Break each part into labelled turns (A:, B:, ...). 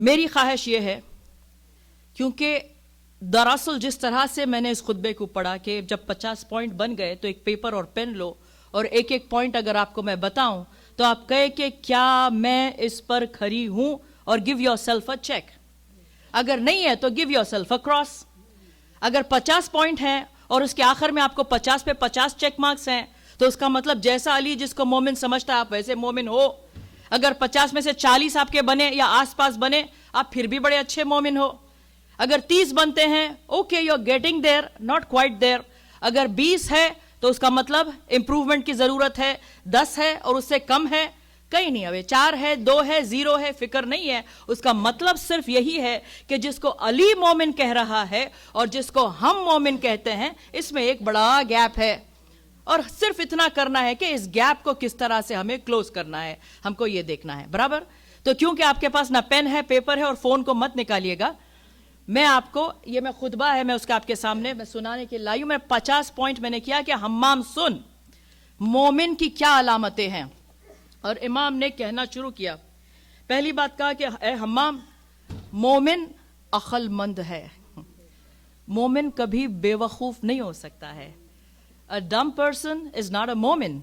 A: میری خواہش یہ ہے، کیونکہ دراصل جس طرح سے میں نے اس خطبے کو پڑھا کہ جب 50 پوائنٹ بن گئے تو ایک پیپر اور پین لو اور ایک ایک پوائنٹ اگر آپ کو میں بتاؤں تو آپ کہے کہ کیا میں اس پر کھری ہوں، اور give your self a check. اگر نہیں ہے تو give your self a cross. اگر 50 پوائنٹ ہیں اور اس کے آخر میں آپ کو 50 پہ 50 چیک مارکس ہیں تو اس کا مطلب جیسا علی جس کو مومن سمجھتا ہے آپ ویسے مومن ہو. اگر 50 میں سے 40 آپ کے بنے یا آس پاس بنے آپ پھر بھی بڑے اچھے مومن ہو. اگر 30 بنتے ہیں okay you are getting there, not quite there. اگر 20 ہے تو اس کا مطلب امپروومنٹ کی ضرورت ہے. 10 ہے اور اس سے کم ہے کہیں نہیں، ابھی 4 ہے 2 ہے 0 ہے فکر نہیں ہے. اس کا مطلب صرف یہی ہے کہ جس کو علی مومن کہہ رہا ہے اور جس کو ہم مومن کہتے ہیں اس میں ایک بڑا گیپ ہے، اور صرف اتنا کرنا ہے کہ اس گیپ کو کس طرح سے ہمیں کلوز کرنا ہے، ہم کو یہ دیکھنا ہے. برابر؟ تو کیونکہ آپ کے پاس نہ پین ہے پیپر ہے اور فون کو مت نکالیے گا، میں آپ کو یہ میں خطبہ ہے میں اس کا آپ کے سامنے میں سنانے کے لائی ہوں. میں 50 پوائنٹ میں نے کیا کہ حمام سن مومن کی کیا علامتیں ہیں. اور امام نے کہنا شروع کیا. پہلی بات کہا کہ اے حمام، مومن عقل مند ہے، مومن کبھی بے وقوف نہیں ہو سکتا ہے. A dumb person is not a مومن.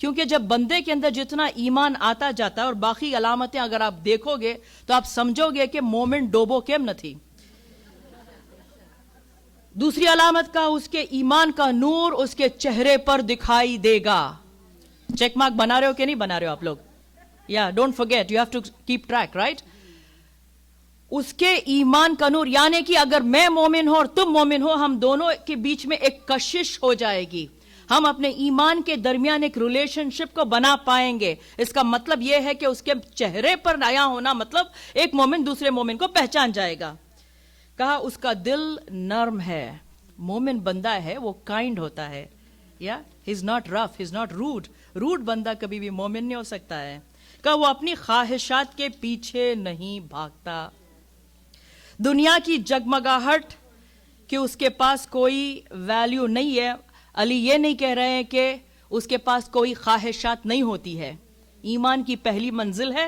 A: کیونکہ جب بندے کے اندر جتنا ایمان آتا جاتا ہے اور باقی علامتیں اگر آپ دیکھو گے تو آپ سمجھو گے کہ مومن ڈوبو کیم نہ تھی. دوسری علامت کا اس کے ایمان کا نور اس کے چہرے پر دکھائی دے گا. چیک مارک بنا رہے ہو کہ نہیں بنا رہے ہو آپ لوگ؟ یا don't forget, you have to keep track, right? اس کے ایمان کا نور، یعنی کہ اگر میں مومن ہوں اور تم مومن ہو ہم دونوں کے بیچ میں ایک کشش ہو جائے گی. ہم اپنے ایمان کے درمیان ایک ریلیشن شپ کو بنا پائیں گے. اس کا مطلب یہ ہے کہ اس کے چہرے پر نیا ہونا مطلب ایک مومن دوسرے مومن کو پہچان جائے گا. کہا اس کا دل نرم ہے. مومن بندہ ہے وہ کائنڈ ہوتا ہے. یا he is not rough, he is not rude. Rude بندہ کبھی بھی مومن نہیں ہو سکتا ہے. کہا وہ اپنی خواہشات کے پیچھے نہیں بھاگتا. دنیا کی جگمگاہٹ کہ اس کے پاس کوئی ویلیو نہیں ہے. علی یہ نہیں کہہ رہے ہیں کہ اس کے پاس کوئی خواہشات نہیں ہوتی ہے. ایمان کی پہلی منزل ہے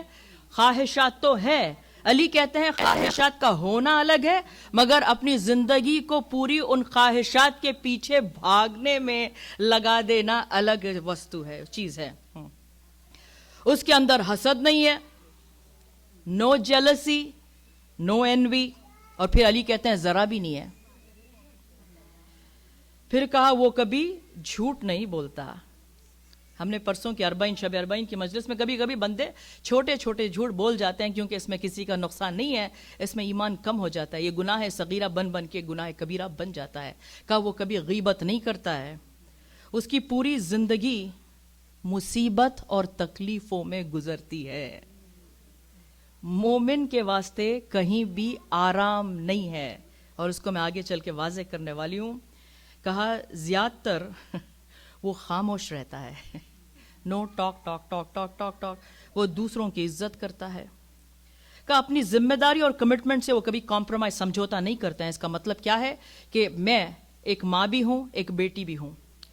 A: خواہشات تو ہے. علی کہتے ہیں خواہشات کا ہونا الگ ہے مگر اپنی زندگی کو پوری ان خواہشات کے پیچھے بھاگنے میں لگا دینا الگ وستو ہے، چیز ہے. اس کے اندر حسد نہیں ہے، نو جیلسی، نو انوی. اور پھر علی کہتے ہیں ذرا بھی نہیں ہے. پھر کہا وہ کبھی جھوٹ نہیں بولتا. ہم نے پرسوں کی اربعین شب اربعین کی مجلس میں کبھی کبھی بندے چھوٹے چھوٹے جھوٹ بول جاتے ہیں کیونکہ اس میں کسی کا نقصان نہیں ہے، اس میں ایمان کم ہو جاتا ہے. یہ گناہ صغیرہ بن بن کے گناہ کبیرہ بن جاتا ہے. کہا وہ کبھی غیبت نہیں کرتا ہے. اس کی پوری زندگی مصیبت اور تکلیفوں میں گزرتی ہے. مومن کے واسطے کہیں بھی آرام نہیں ہے، اور اس کو میں آگے چل کے واضح کرنے والی ہوں. کہا زیادہ تر وہ خاموش رہتا ہے. No talk talk talk talk talk talk. وہ دوسروں کی عزت کرتا ہے. کہا اپنی ذمہ داری اور کمٹمنٹ سے وہ کبھی کمپرومائز سمجھوتا نہیں کرتا ہے. اس کا مطلب کیا ہے کہ میں ایک ماں بھی ہوں، ایک بیٹی بھی ہوں،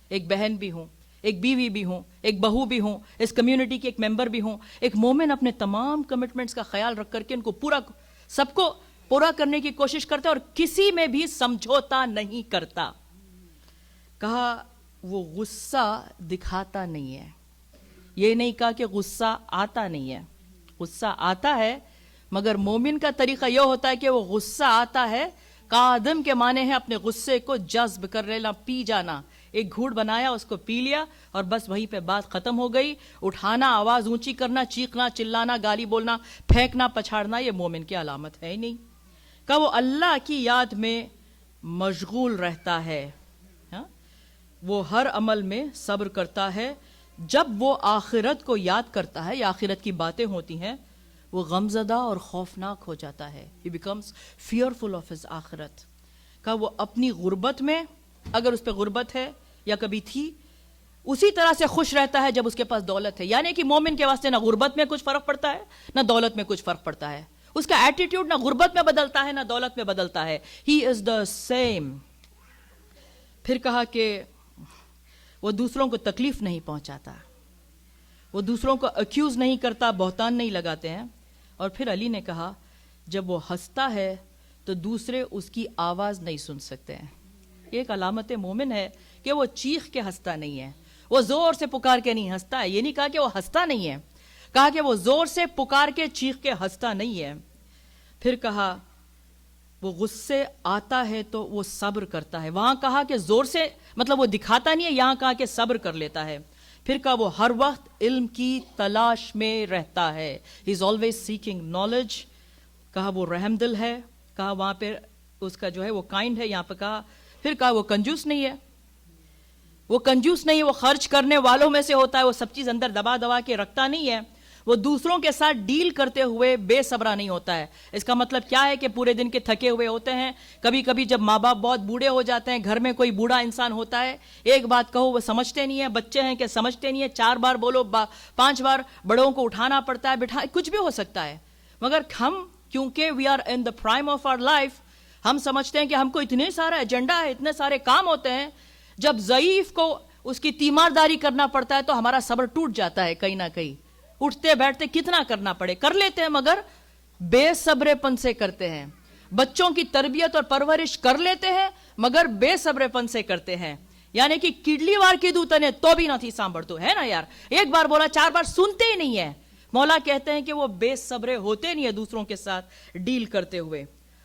A: ایک بہن بھی ہوں، ایک بیوی بھی ہوں، ایک بہو بھی ہوں، اس کمیونٹی کے ایک ممبر بھی ہوں. ایک مومن اپنے تمام کمٹمنٹس کا خیال رکھ کر کے ان کو سب کو پورا کرنے کی کوشش کرتا ہے اور کسی میں بھی سمجھوتا نہیں کرتا. کہا وہ غصہ دکھاتا نہیں ہے. یہ نہیں کہا کہ غصہ آتا نہیں ہے، غصہ آتا ہے مگر مومن کا طریقہ یہ ہوتا ہے کہ وہ غصہ آتا ہے قادم کے معنی ہے اپنے غصے کو جذب کر لینا، پی جانا. ایک گھوٹ بنایا اس کو پی لیا اور بس وہیں پہ بات ختم ہو گئی. اٹھانا، آواز اونچی کرنا، چیخنا، چلانا، گالی بولنا، پھینکنا، پچھاڑنا یہ مومن کی علامت ہے ہی نہیں. کہ وہ اللہ کی یاد میں مشغول رہتا ہے. وہ ہر عمل میں صبر کرتا ہے. جب وہ آخرت کو یاد کرتا ہے یا آخرت کی باتیں ہوتی ہیں وہ غمزدہ اور خوفناک ہو جاتا ہے. He becomes fearful of his آخرت. کہ وہ اپنی غربت میں، اگر اس پہ غربت ہے یا کبھی تھی، اسی طرح سے خوش رہتا ہے جب اس کے پاس دولت ہے. یعنی کہ مومن کے واسطے نہ غربت میں کچھ فرق پڑتا ہے نہ دولت میں کچھ فرق پڑتا ہے. اس کا ایٹیٹیوڈ نہ غربت میں بدلتا ہے نہ دولت میں بدلتا ہے. He is the same. پھر کہا کہ وہ دوسروں کو تکلیف نہیں پہنچاتا، وہ دوسروں کو اکیوز نہیں کرتا، بہتان نہیں لگاتے ہیں. اور پھر علی نے کہا جب وہ ہنستا ہے تو دوسرے اس کی آواز نہیں سن سکتے ہیں. ایک علامت مومن ہے کہ وہ چیخ کے ہنستا نہیں ہے, وہ زور سے پکار کے نہیں ہنستا ہے. یہ نہیں کہا کہ وہ ہنستا نہیں ہے, کہا کہ وہ زور سے پکار کے چیخ کے ہنستا نہیں ہے. پھر کہا وہ غصے آتا ہے تو وہ صبر کرتا ہے. وہاں کہا کہ زور سے مطلب وہ دکھاتا نہیں ہے, یہاں کہا کہ صبر کر لیتا ہے. پھر کہا وہ ہر وقت علم کی تلاش میں رہتا ہے. ہی از آلویز سیکنگ نالج. کہا وہ رحم دل ہے, کہا وہاں پہ اس کا جو ہے وہ کائنڈ ہے, یہاں پہ کہا. پھر کہا وہ کنجوس نہیں ہے, وہ کنجوس نہیں ہے, وہ خرچ کرنے والوں میں سے ہوتا ہے, وہ سب چیز اندر دبا دبا کے رکھتا نہیں ہے, وہ دوسروں کے ساتھ ڈیل کرتے ہوئے بے صبرا نہیں ہوتا ہے. اس کا مطلب کیا ہے کہ پورے دن کے تھکے ہوئے ہوتے ہیں. کبھی کبھی جب ماں باپ بہت بوڑھے ہو جاتے ہیں, گھر میں کوئی بوڑھا انسان ہوتا ہے, ایک بات کہو وہ سمجھتے نہیں ہیں, بچے ہیں کہ سمجھتے نہیں ہیں, 4 بار بولو 5 بار بڑوں کو اٹھانا پڑتا ہے, بٹھا کچھ بھی ہو سکتا ہے. مگر ہم کیونکہ we are in the prime of our life, ہم سمجھتے ہیں کہ ہم کو اتنے سارا ایجنڈا ہے, اتنے سارے کام ہوتے ہیں. جب ضعیف کو اس کی تیمارداری کرنا پڑتا ہے تو ہمارا صبر ٹوٹ جاتا ہے کہیں نہ کہیں. اٹھتے بیٹھتے کتنا کرنا پڑے کر لیتے ہیں, مگر بے صبرے پن سے کرتے ہیں. بچوں کی تربیت اور پرورش کر لیتے ہیں, مگر بے صبرے پن سے کرتے ہیں. یعنی کہ کڈلی وار کی دوتنے تو بھی نہ تھی سانبڑتو ہے نا یار, ایک بار بولا 4 بار سنتے ہی نہیں ہے. مولا کہتے ہیں کہ وہ بے صبرے ہوتے نہیں ہے دوسروں کے ساتھ ڈیل کرتے ہوئے.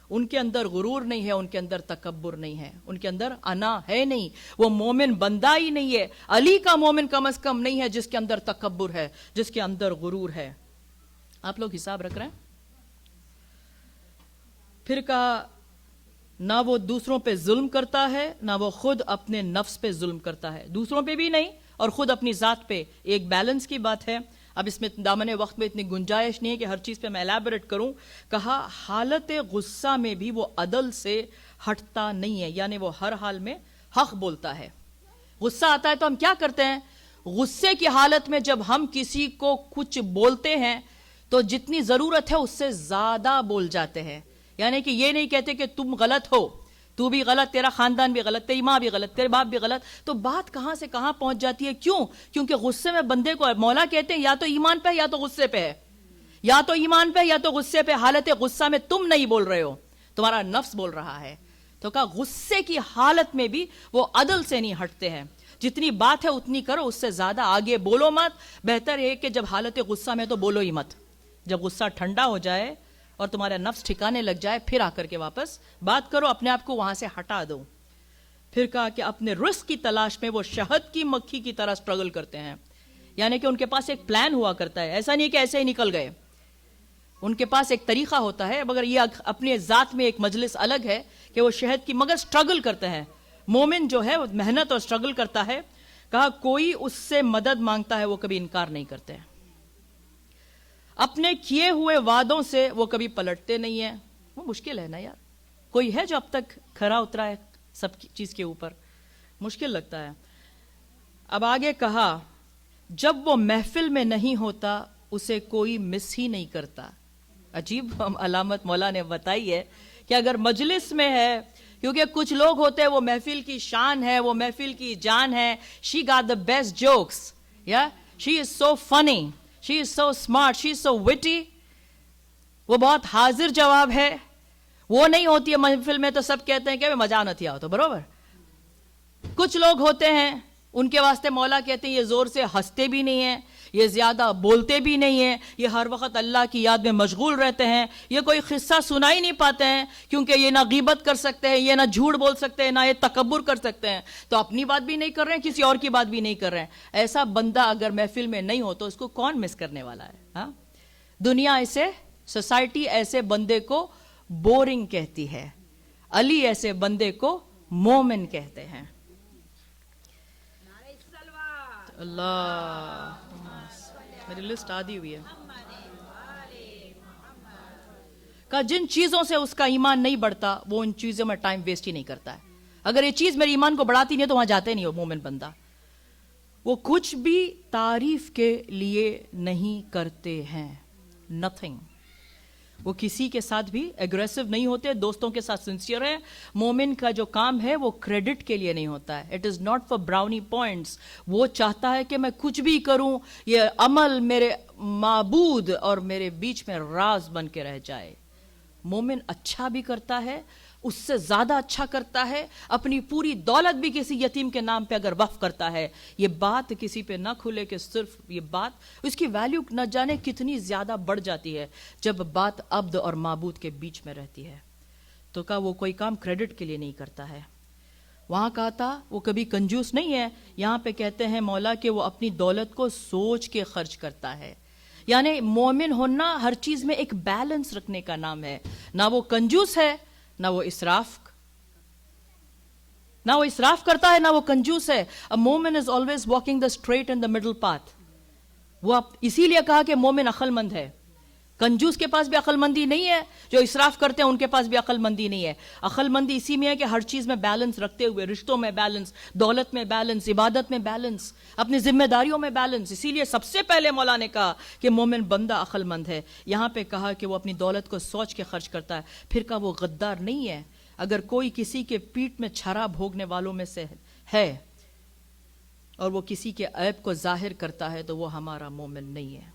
A: ان کے اندر غرور نہیں ہے, ان کے اندر تکبر نہیں ہے, ان کے اندر انا ہے نہیں. وہ مومن بندہ ہی نہیں ہے. علی کا مومن کم از کم نہیں ہے جس کے اندر تکبر ہے, جس کے اندر غرور ہے. آپ لوگ حساب رکھ رہے ہیں. پھر کہا نہ وہ دوسروں پہ ظلم کرتا ہے, نہ وہ خود اپنے نفس پہ ظلم کرتا ہے. دوسروں پہ بھی نہیں اور خود اپنی ذات پہ. ایک بیلنس کی بات ہے. اب اس میں دامن وقت میں اتنی گنجائش نہیں ہے کہ ہر چیز پہ میں الیبوریٹ کروں. کہا حالت غصہ میں بھی وہ عدل سے ہٹتا نہیں ہے, یعنی وہ ہر حال میں حق بولتا ہے. غصہ آتا ہے تو ہم کیا کرتے ہیں, غصے کی حالت میں جب ہم کسی کو کچھ بولتے ہیں تو جتنی ضرورت ہے اس سے زیادہ بول جاتے ہیں. یعنی کہ یہ نہیں کہتے کہ تم غلط ہو, تو بھی غلط, تیرا خاندان بھی غلط, تیری ماں بھی غلط, تیرے باپ بھی غلط. تو بات کہاں سے کہاں پہنچ جاتی ہے. کیوں؟ کیونکہ غصے میں بندے کو مولا کہتے ہیں یا تو ایمان پہ یا تو غصے پہ ہے, یا تو ایمان پہ یا تو غصے پہ. حالت غصہ میں تم نہیں بول رہے ہو, تمہارا نفس بول رہا ہے. تو کہا غصے کی حالت میں بھی وہ عدل سے نہیں ہٹتے ہیں. جتنی بات ہے اتنی کرو, اس سے زیادہ آگے بولو مت. بہتر ہے کہ جب حالت غصہ میں تو بولو ہی مت. جب غصہ ٹھنڈا ہو جائے اور تمہارا نفس ٹھکانے لگ جائے, پھر آ کر کے واپس بات کرو, اپنے آپ کو وہاں سے ہٹا دو. پھر کہا کہ اپنے رزق کی تلاش میں وہ شہد کی مکھی کی طرح سٹرگل کرتے ہیں. یعنی کہ ان کے پاس ایک پلان ہوا کرتا ہے, ایسا نہیں کہ ایسے ہی نکل گئے. ان کے پاس ایک طریقہ ہوتا ہے, مگر یہ اپنے ذات میں ایک مجلس الگ ہے کہ وہ شہد کی, مگر سٹرگل کرتے ہیں. مومن جو ہے وہ محنت اور سٹرگل کرتا ہے. کہا کوئی اس سے مدد مانگتا ہے وہ کبھی انکار نہیں کرتے. اپنے کیے ہوئے وعدوں سے وہ کبھی پلٹتے نہیں ہیں. وہ مشکل ہے نا یار, کوئی ہے جو اب تک کھرا اترا ہے سب چیز کے اوپر؟ مشکل لگتا ہے. اب آگے کہا جب وہ محفل میں نہیں ہوتا اسے کوئی مس ہی نہیں کرتا. عجیب علامت مولا نے بتائی ہے کہ اگر مجلس میں ہے, کیونکہ کچھ لوگ ہوتے ہیں وہ محفل کی شان ہے, وہ محفل کی جان ہے. She got the best jokes, یا شی از سو فنی, she is so smart, she is so witty. وہ بہت حاضر جواب ہے. وہ نہیں ہوتی ہے محفل میں تو سب کہتے ہیں کہ مزہ نہ تھیا ہو. تو برابر کچھ لوگ ہوتے ہیں ان کے واسطے مولا کہتے ہیں یہ زور سے ہنستے بھی نہیں ہیں, یہ زیادہ بولتے بھی نہیں ہیں, یہ ہر وقت اللہ کی یاد میں مشغول رہتے ہیں, یہ کوئی قصہ سنا ہی نہیں پاتے ہیں کیونکہ یہ نہ غیبت کر سکتے ہیں, یہ نہ جھوٹ بول سکتے ہیں, نہ یہ تکبر کر سکتے ہیں, تو اپنی بات بھی نہیں کر رہے ہیں, کسی اور کی بات بھی نہیں کر رہے ہیں. ایسا بندہ اگر محفل میں نہیں ہو تو اس کو کون مس کرنے والا ہے؟ ہاں, دنیا ایسے, سوسائٹی ایسے بندے کو بورنگ کہتی ہے, علی ایسے بندے کو مومن کہتے ہیں. اللہ, میری لسٹ آدھی ہوئی ہے. کہ جن چیزوں سے اس کا ایمان نہیں بڑھتا وہ ان چیزوں میں ٹائم ویسٹ ہی نہیں کرتا ہے. اگر یہ چیز میرے ایمان کو بڑھاتی نہیں ہے تو وہاں جاتے نہیں ہو مومن بندہ. وہ کچھ بھی تعریف کے لیے نہیں کرتے ہیں, نتھنگ. وہ کسی کے ساتھ بھی ایگریسو نہیں ہوتے, دوستوں کے ساتھ سنسیئر ہے. مومن کا جو کام ہے وہ کریڈٹ کے لیے نہیں ہوتا ہے. It is not for brownie points. وہ چاہتا ہے کہ میں کچھ بھی کروں, یہ عمل میرے معبود اور میرے بیچ میں راز بن کے رہ جائے. مومن اچھا بھی کرتا ہے, اس سے زیادہ اچھا کرتا ہے, اپنی پوری دولت بھی کسی یتیم کے نام پہ اگر وقف کرتا ہے. یہ بات کسی پہ نہ کھلے کہ صرف یہ بات, اس کی ویلیو نہ جانے کتنی زیادہ بڑھ جاتی ہے جب بات عبد اور معبود کے بیچ میں رہتی ہے. تو کہا وہ کوئی کام کریڈٹ کے لیے نہیں کرتا ہے. وہاں کہا تھا وہ کبھی کنجوس نہیں ہے, یہاں پہ کہتے ہیں مولا کہ وہ اپنی دولت کو سوچ کے خرچ کرتا ہے. یعنی مومن ہونا ہر چیز میں ایک بیلنس رکھنے کا نام ہے. نہ وہ کنجوس ہے, نہ وہ اسراف کرتا ہے, نہ وہ کنجوس ہے. A مومن is always walking the straight and the middle path. وہ اسی لیے کہا کہ مومن عقل مند ہے. کنجوس کے پاس بھی عقل مندی نہیں ہے, جو اسراف کرتے ہیں ان کے پاس بھی عقل مندی نہیں ہے. عقل مندی اسی میں ہے کہ ہر چیز میں بیلنس رکھتے ہوئے, رشتوں میں بیلنس, دولت میں بیلنس, عبادت میں بیلنس, اپنی ذمہ داریوں میں بیلنس. اسی لیے سب سے پہلے مولا نے کہا کہ مومن بندہ عقل مند ہے. یہاں پہ کہا کہ وہ اپنی دولت کو سوچ کے خرچ کرتا ہے. پھر کہا وہ غدار نہیں ہے. اگر کوئی کسی کے پیٹ میں چھرا بھوگنے والوں میں سے ہے اور وہ کسی کے عیب کو ظاہر کرتا ہے تو وہ ہمارا مومن نہیں ہے.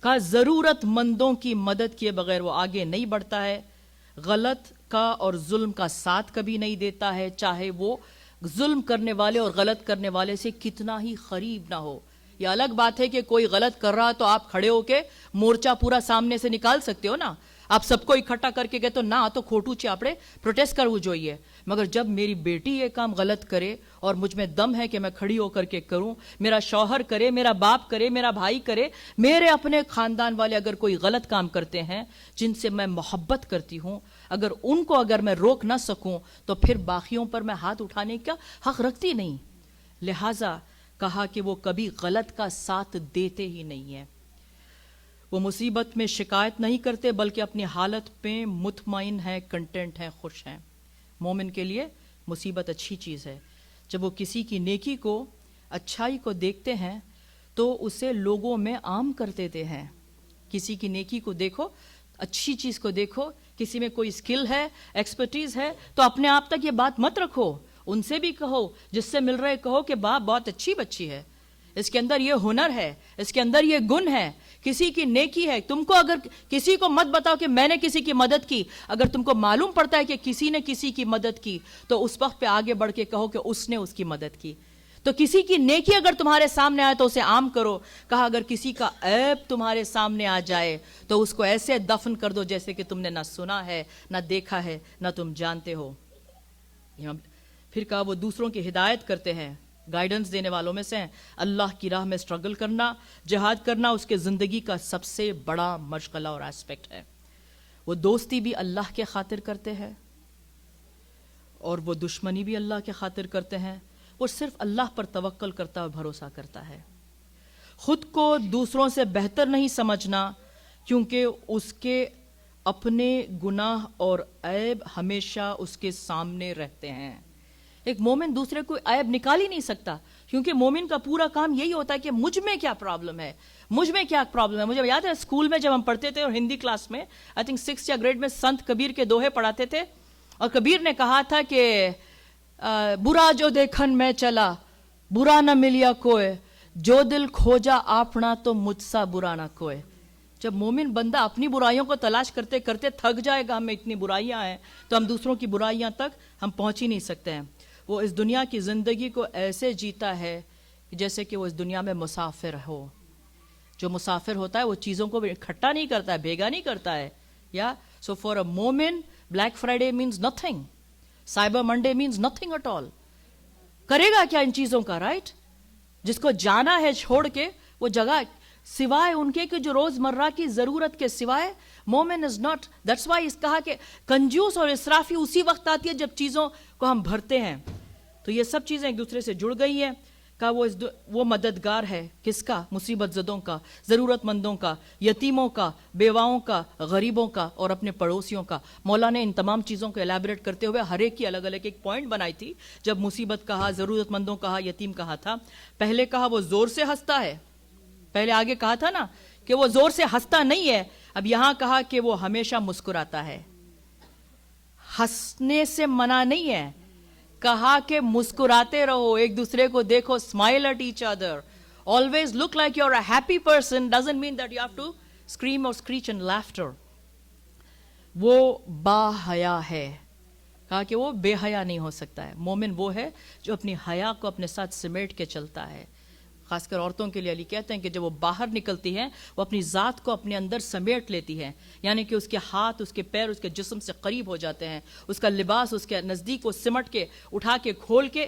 A: کہا ضرورت مندوں کی مدد کیے بغیر وہ آگے نہیں بڑھتا ہے. غلط کا اور ظلم کا ساتھ کبھی نہیں دیتا ہے, چاہے وہ ظلم کرنے والے اور غلط کرنے والے سے کتنا ہی قریب نہ ہو. یہ الگ بات ہے کہ کوئی غلط کر رہا تو آپ کھڑے ہو کے مورچہ پورا سامنے سے نکال سکتے ہو نا, آپ سب کو اکٹھا کر کے کہتے ہو نہ تو کھوٹو چاپڑے پروٹیسٹ کرو جوئیے. مگر جب میری بیٹی یہ کام غلط کرے اور مجھ میں دم ہے کہ میں کھڑی ہو کر کے کروں, میرا شوہر کرے, میرا باپ کرے, میرا بھائی کرے, میرے اپنے خاندان والے اگر کوئی غلط کام کرتے ہیں جن سے میں محبت کرتی ہوں, اگر میں روک نہ سکوں تو پھر باقیوں پر میں ہاتھ اٹھانے کا حق رکھتی نہیں. لہٰذا کہا کہ وہ کبھی غلط کا ساتھ دیتے ہی نہیں ہیں. وہ مصیبت میں شکایت نہیں کرتے بلکہ اپنی حالت پہ مطمئن ہیں, کنٹینٹ ہیں, خوش ہیں. مومن کے لیے مصیبت اچھی چیز ہے. جب وہ کسی کی نیکی کو, اچھائی کو دیکھتے ہیں تو اسے لوگوں میں عام کر دیتے ہیں. کسی کی نیکی کو دیکھو, اچھی چیز کو دیکھو, کسی میں کوئی اسکل ہے, ایکسپرٹیز ہے تو اپنے آپ تک یہ بات مت رکھو, ان سے بھی کہو, جس سے مل رہے کہو کہ باپ بہت اچھی بچی ہے, اس کے اندر یہ ہنر ہے, اس کے اندر یہ گن ہے, کسی کی نیکی ہے. تم کو اگر کسی کو مت بتاؤ کہ میں نے کسی کی مدد کی, اگر تم کو معلوم پڑتا ہے کہ کسی نے کسی کی مدد کی تو اس وقت پہ آگے بڑھ کے کہو کہ اس نے اس کی مدد کی. تو کسی کی نیکی اگر تمہارے سامنے آئے تو اسے عام کرو. کہا اگر کسی کا عیب تمہارے سامنے آ جائے تو اس کو ایسے دفن کر دو جیسے کہ تم نے نہ سنا ہے, نہ دیکھا ہے, نہ تم جانتے ہو. پھر کہا وہ دوسروں کی ہدایت کرتے ہیں, گائیڈنس دینے والوں میں سے ہیں. اللہ کی راہ میں سٹرگل کرنا, جہاد کرنا اس کے زندگی کا سب سے بڑا مشغلہ اور ایسپیکٹ ہے. وہ دوستی بھی اللہ کے خاطر کرتے ہیں اور وہ دشمنی بھی اللہ کے خاطر کرتے ہیں. وہ صرف اللہ پر توکل کرتا اور بھروسہ کرتا ہے. خود کو دوسروں سے بہتر نہیں سمجھنا کیونکہ اس کے اپنے گناہ اور عیب ہمیشہ اس کے سامنے رہتے ہیں. ایک مومن دوسرے کو عیب نکال ہی نہیں سکتا کیونکہ مومن کا پورا کام یہی ہوتا ہے کہ مجھ میں کیا پرابلم ہے, مجھ میں کیا پرابلم ہے. مجھے یاد ہے اسکول میں جب ہم پڑھتے تھے اور ہندی کلاس میں آئی تھنک 6 یا گریڈ میں سنت کبیر کے دوہے پڑھاتے تھے اور کبیر نے کہا تھا کہ برا جو دیکھن میں چلا برا نہ ملیا کوئے, جو دل کھوجا آپنا تو مجھ سا برا نہ کوئے. جب مومن بندہ اپنی برائیوں کو تلاش کرتے کرتے تھک جائے گا, ہمیں اتنی برائیاں ہیں تو ہم دوسروں کی برائیاں تک ہم پہنچ ہی نہیں سکتے ہیں. وہ اس دنیا کی زندگی کو ایسے جیتا ہے جیسے کہ وہ اس دنیا میں مسافر ہو. جو مسافر ہوتا ہے وہ چیزوں کو اکٹھا نہیں کرتا ہے, بھیگا نہیں کرتا ہے. یا سو فار اے مومن Black Friday means nothing, Cyber Monday means nothing at all. کرے گا کیا ان چیزوں کا, رائٹ؟ جس کو جانا ہے چھوڑ کے وہ جگہ سوائے ان کے کہ جو روز مرہ کی ضرورت کے سوائے مومن از ناٹ. دیٹس وائی اس کہا کہ کنجوس اور اسرافی اسی وقت آتی ہے جب چیزوں کو ہم بھرتے ہیں. تو یہ سب چیزیں ایک دوسرے سے جڑ گئی ہیں. کہا وہ مددگار ہے کس کا, مصیبت زدوں کا, ضرورت مندوں کا, یتیموں کا, بیواؤں کا, غریبوں کا اور اپنے پڑوسیوں کا. مولا نے ان تمام چیزوں کو ایلیبریٹ کرتے ہوئے ہر ایک کی الگ الگ ایک پوائنٹ بنائی تھی. جب مصیبت کہا, ضرورت مندوں کہا, یتیم کہا تھا, پہلے کہا وہ زور سے ہنستا ہے. پہلے آگے کہا تھا نا کہ وہ زور سے ہنستا نہیں ہے, اب یہاں کہا کہ وہ ہمیشہ مسکراتا ہے. ہنسنے سے منع نہیں ہے, کہا کہ مسکراتے رہو, ایک دوسرے کو دیکھو, smile at each other, always look like you're a happy person doesn't mean that you have to scream or screech in laughter. وہ با حیا ہے. کہا کہ وہ بے حیا نہیں ہو سکتا ہے. مومن وہ ہے جو اپنی حیا کو اپنے ساتھ سمیٹ کے چلتا ہے. خاص کر عورتوں کے لیے علی کہتے ہیں کہ جب وہ باہر نکلتی ہیں وہ اپنی ذات کو اپنے اندر سمیٹ لیتی ہیں, یعنی کہ اس کے ہاتھ, اس کے پیر, اس کے جسم سے قریب ہو جاتے ہیں, اس کا لباس اس کے نزدیک, وہ سمٹ کے, اٹھا کے, کھول کے.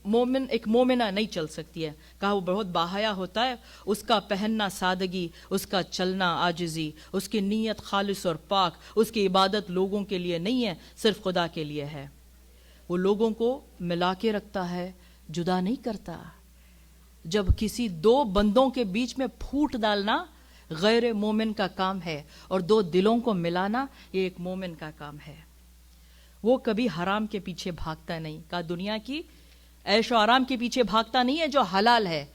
A: مومن, ایک مومنہ نہیں چل سکتی ہے. کہا وہ بہت باحیا ہوتا ہے, اس کا پہننا سادگی, اس کا چلنا عاجزی, اس کی نیت خالص اور پاک, اس کی عبادت لوگوں کے لیے نہیں ہے, صرف خدا کے لیے ہے. وہ لوگوں کو ملا کے رکھتا ہے, جدا نہیں کرتا. جب کسی دو بندوں کے بیچ میں پھوٹ ڈالنا غیر مومن کا کام ہے, اور دو دلوں کو ملانا یہ ایک مومن کا کام ہے. وہ کبھی حرام کے پیچھے بھاگتا نہیں. کہا دنیا کی عیش و آرام کے پیچھے بھاگتا نہیں ہے جو حلال ہے.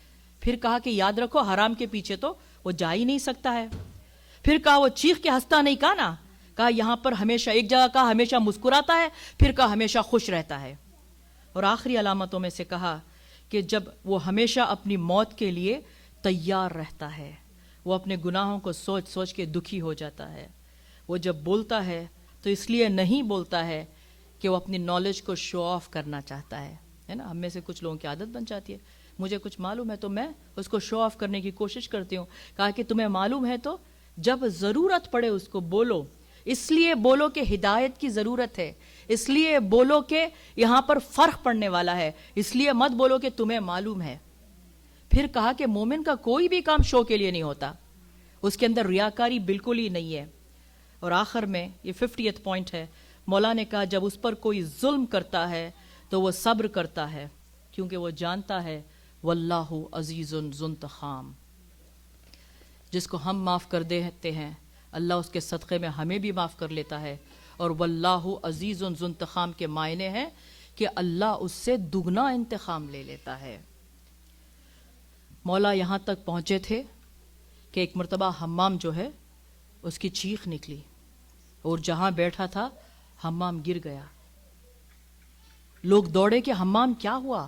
A: پھر کہا کہ یاد رکھو حرام کے پیچھے تو وہ جا ہی نہیں سکتا ہے. پھر کہا وہ چیخ کے ہنستا نہیں. کہا نا, کہا یہاں پر ہمیشہ, ایک جگہ کہا ہمیشہ مسکراتا ہے, پھر کہا ہمیشہ خوش رہتا ہے. اور آخری علامتوں میں سے کہا کہ جب وہ ہمیشہ اپنی موت کے لیے تیار رہتا ہے. وہ اپنے گناہوں کو سوچ سوچ کے دکھی ہو جاتا ہے. وہ جب بولتا ہے تو اس لیے نہیں بولتا ہے کہ وہ اپنی نالج کو شو آف کرنا چاہتا ہے نا. ہم میں سے کچھ لوگوں کی عادت بن جاتی ہے, مجھے کچھ معلوم ہے تو میں اس کو شو آف کرنے کی کوشش کرتی ہوں. کہا کہ تمہیں معلوم ہے تو جب ضرورت پڑے اس کو بولو. اس لیے بولو کہ ہدایت کی ضرورت ہے, اس لیے بولو کہ یہاں پر فرق پڑنے والا ہے, اس لیے مت بولو کہ تمہیں معلوم ہے. پھر کہا کہ مومن کا کوئی بھی کام شو کے لیے نہیں ہوتا, اس کے اندر ریاکاری بالکل ہی نہیں ہے. اور آخر میں یہ 50th پوائنٹ ہے, مولا نے کہا جب اس پر کوئی ظلم کرتا ہے تو وہ صبر کرتا ہے, کیونکہ وہ جانتا ہے واللہ عزیز ذو انتقام. جس کو ہم معاف کر دیتے ہیں اللہ اس کے صدقے میں ہمیں بھی معاف کر لیتا ہے. اور واللہ عزیز ذو انتقام کے معنی ہیں کہ اللہ اس سے دگنا انتقام لے لیتا ہے. مولا یہاں تک پہنچے تھے کہ ایک مرتبہ حمام جو ہے اس کی چیخ نکلی, اور جہاں بیٹھا تھا حمام گر گیا. لوگ دوڑے کہ حمام کیا ہوا,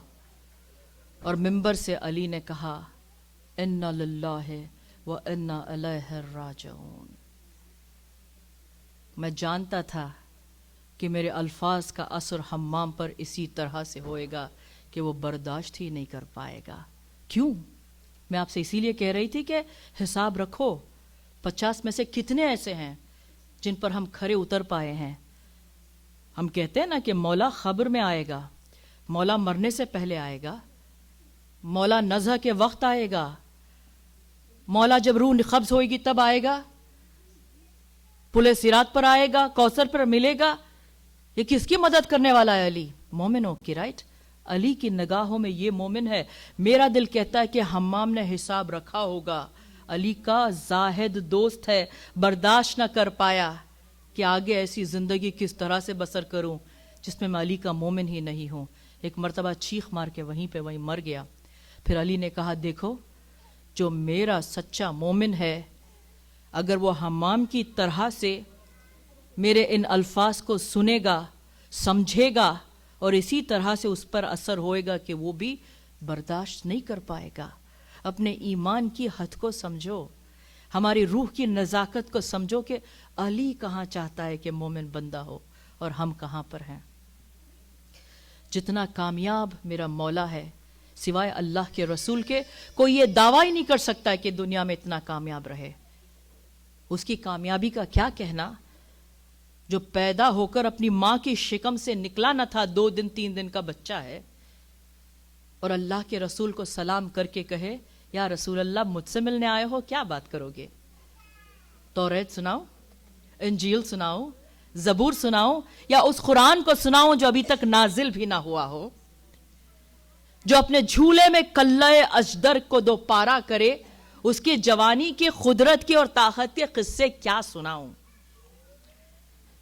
A: اور منبر سے علی نے کہا انا للہ و انا الیہ راجعون. میں جانتا تھا کہ میرے الفاظ کا اثر حمام پر اسی طرح سے ہوئے گا کہ وہ برداشت ہی نہیں کر پائے گا. کیوں؟ میں آپ سے اسی لیے کہہ رہی تھی کہ حساب رکھو, 50 میں سے کتنے ایسے ہیں جن پر ہم کھرے اتر پائے ہیں. ہم کہتے ہیں نا کہ مولا خبر میں آئے گا, مولا مرنے سے پہلے آئے گا, مولا نزع کے وقت آئے گا, مولا جب روح قبض ہوئے گی تب آئے گا, پل صراط پر آئے گا, کوثر پر ملے گا. یہ کس کی مدد کرنے والا ہے؟ علی. مومنوں کی, رائٹ. علی کی نگاہوں میں یہ مومن ہے. میرا دل کہتا ہے کہ حمام نے حساب رکھا ہوگا, علی کا زاہد دوست ہے, برداشت نہ کر پایا کہ آگے ایسی زندگی کس طرح سے بسر کروں جس میں علی کا مومن ہی نہیں ہوں. ایک مرتبہ چیخ مار کے وہیں مر گیا. پھر علی نے کہا دیکھو جو میرا سچا مومن ہے اگر وہ حمام کی طرح سے میرے ان الفاظ کو سنے گا, سمجھے گا, اور اسی طرح سے اس پر اثر ہوئے گا کہ وہ بھی برداشت نہیں کر پائے گا. اپنے ایمان کی حد کو سمجھو, ہماری روح کی نزاکت کو سمجھو کہ علی کہاں چاہتا ہے کہ مومن بندہ ہو اور ہم کہاں پر ہیں. جتنا کامیاب میرا مولا ہے سوائے اللہ کے رسول کے کوئی یہ دعویٰ ہی نہیں کر سکتا کہ دنیا میں اتنا کامیاب رہے. اس کی کامیابی کا کیا کہنا جو پیدا ہو کر اپنی ماں کی شکم سے نکلا نہ تھا, 2 دن 3 دن کا بچہ ہے, اور اللہ کے رسول کو سلام کر کے کہے یا رسول اللہ مجھ سے ملنے آئے ہو, کیا بات کرو گے؟ توریت سناؤ, انجیل سناؤ, زبور سناؤ, یا اس قرآن کو سناؤ جو ابھی تک نازل بھی نہ ہوا ہو, جو اپنے جھولے میں کلہ اجدر کو 2 پارا کرے, اس کی جوانی کی قدرت کی اور طاقت کے قصے کیا سناؤں؟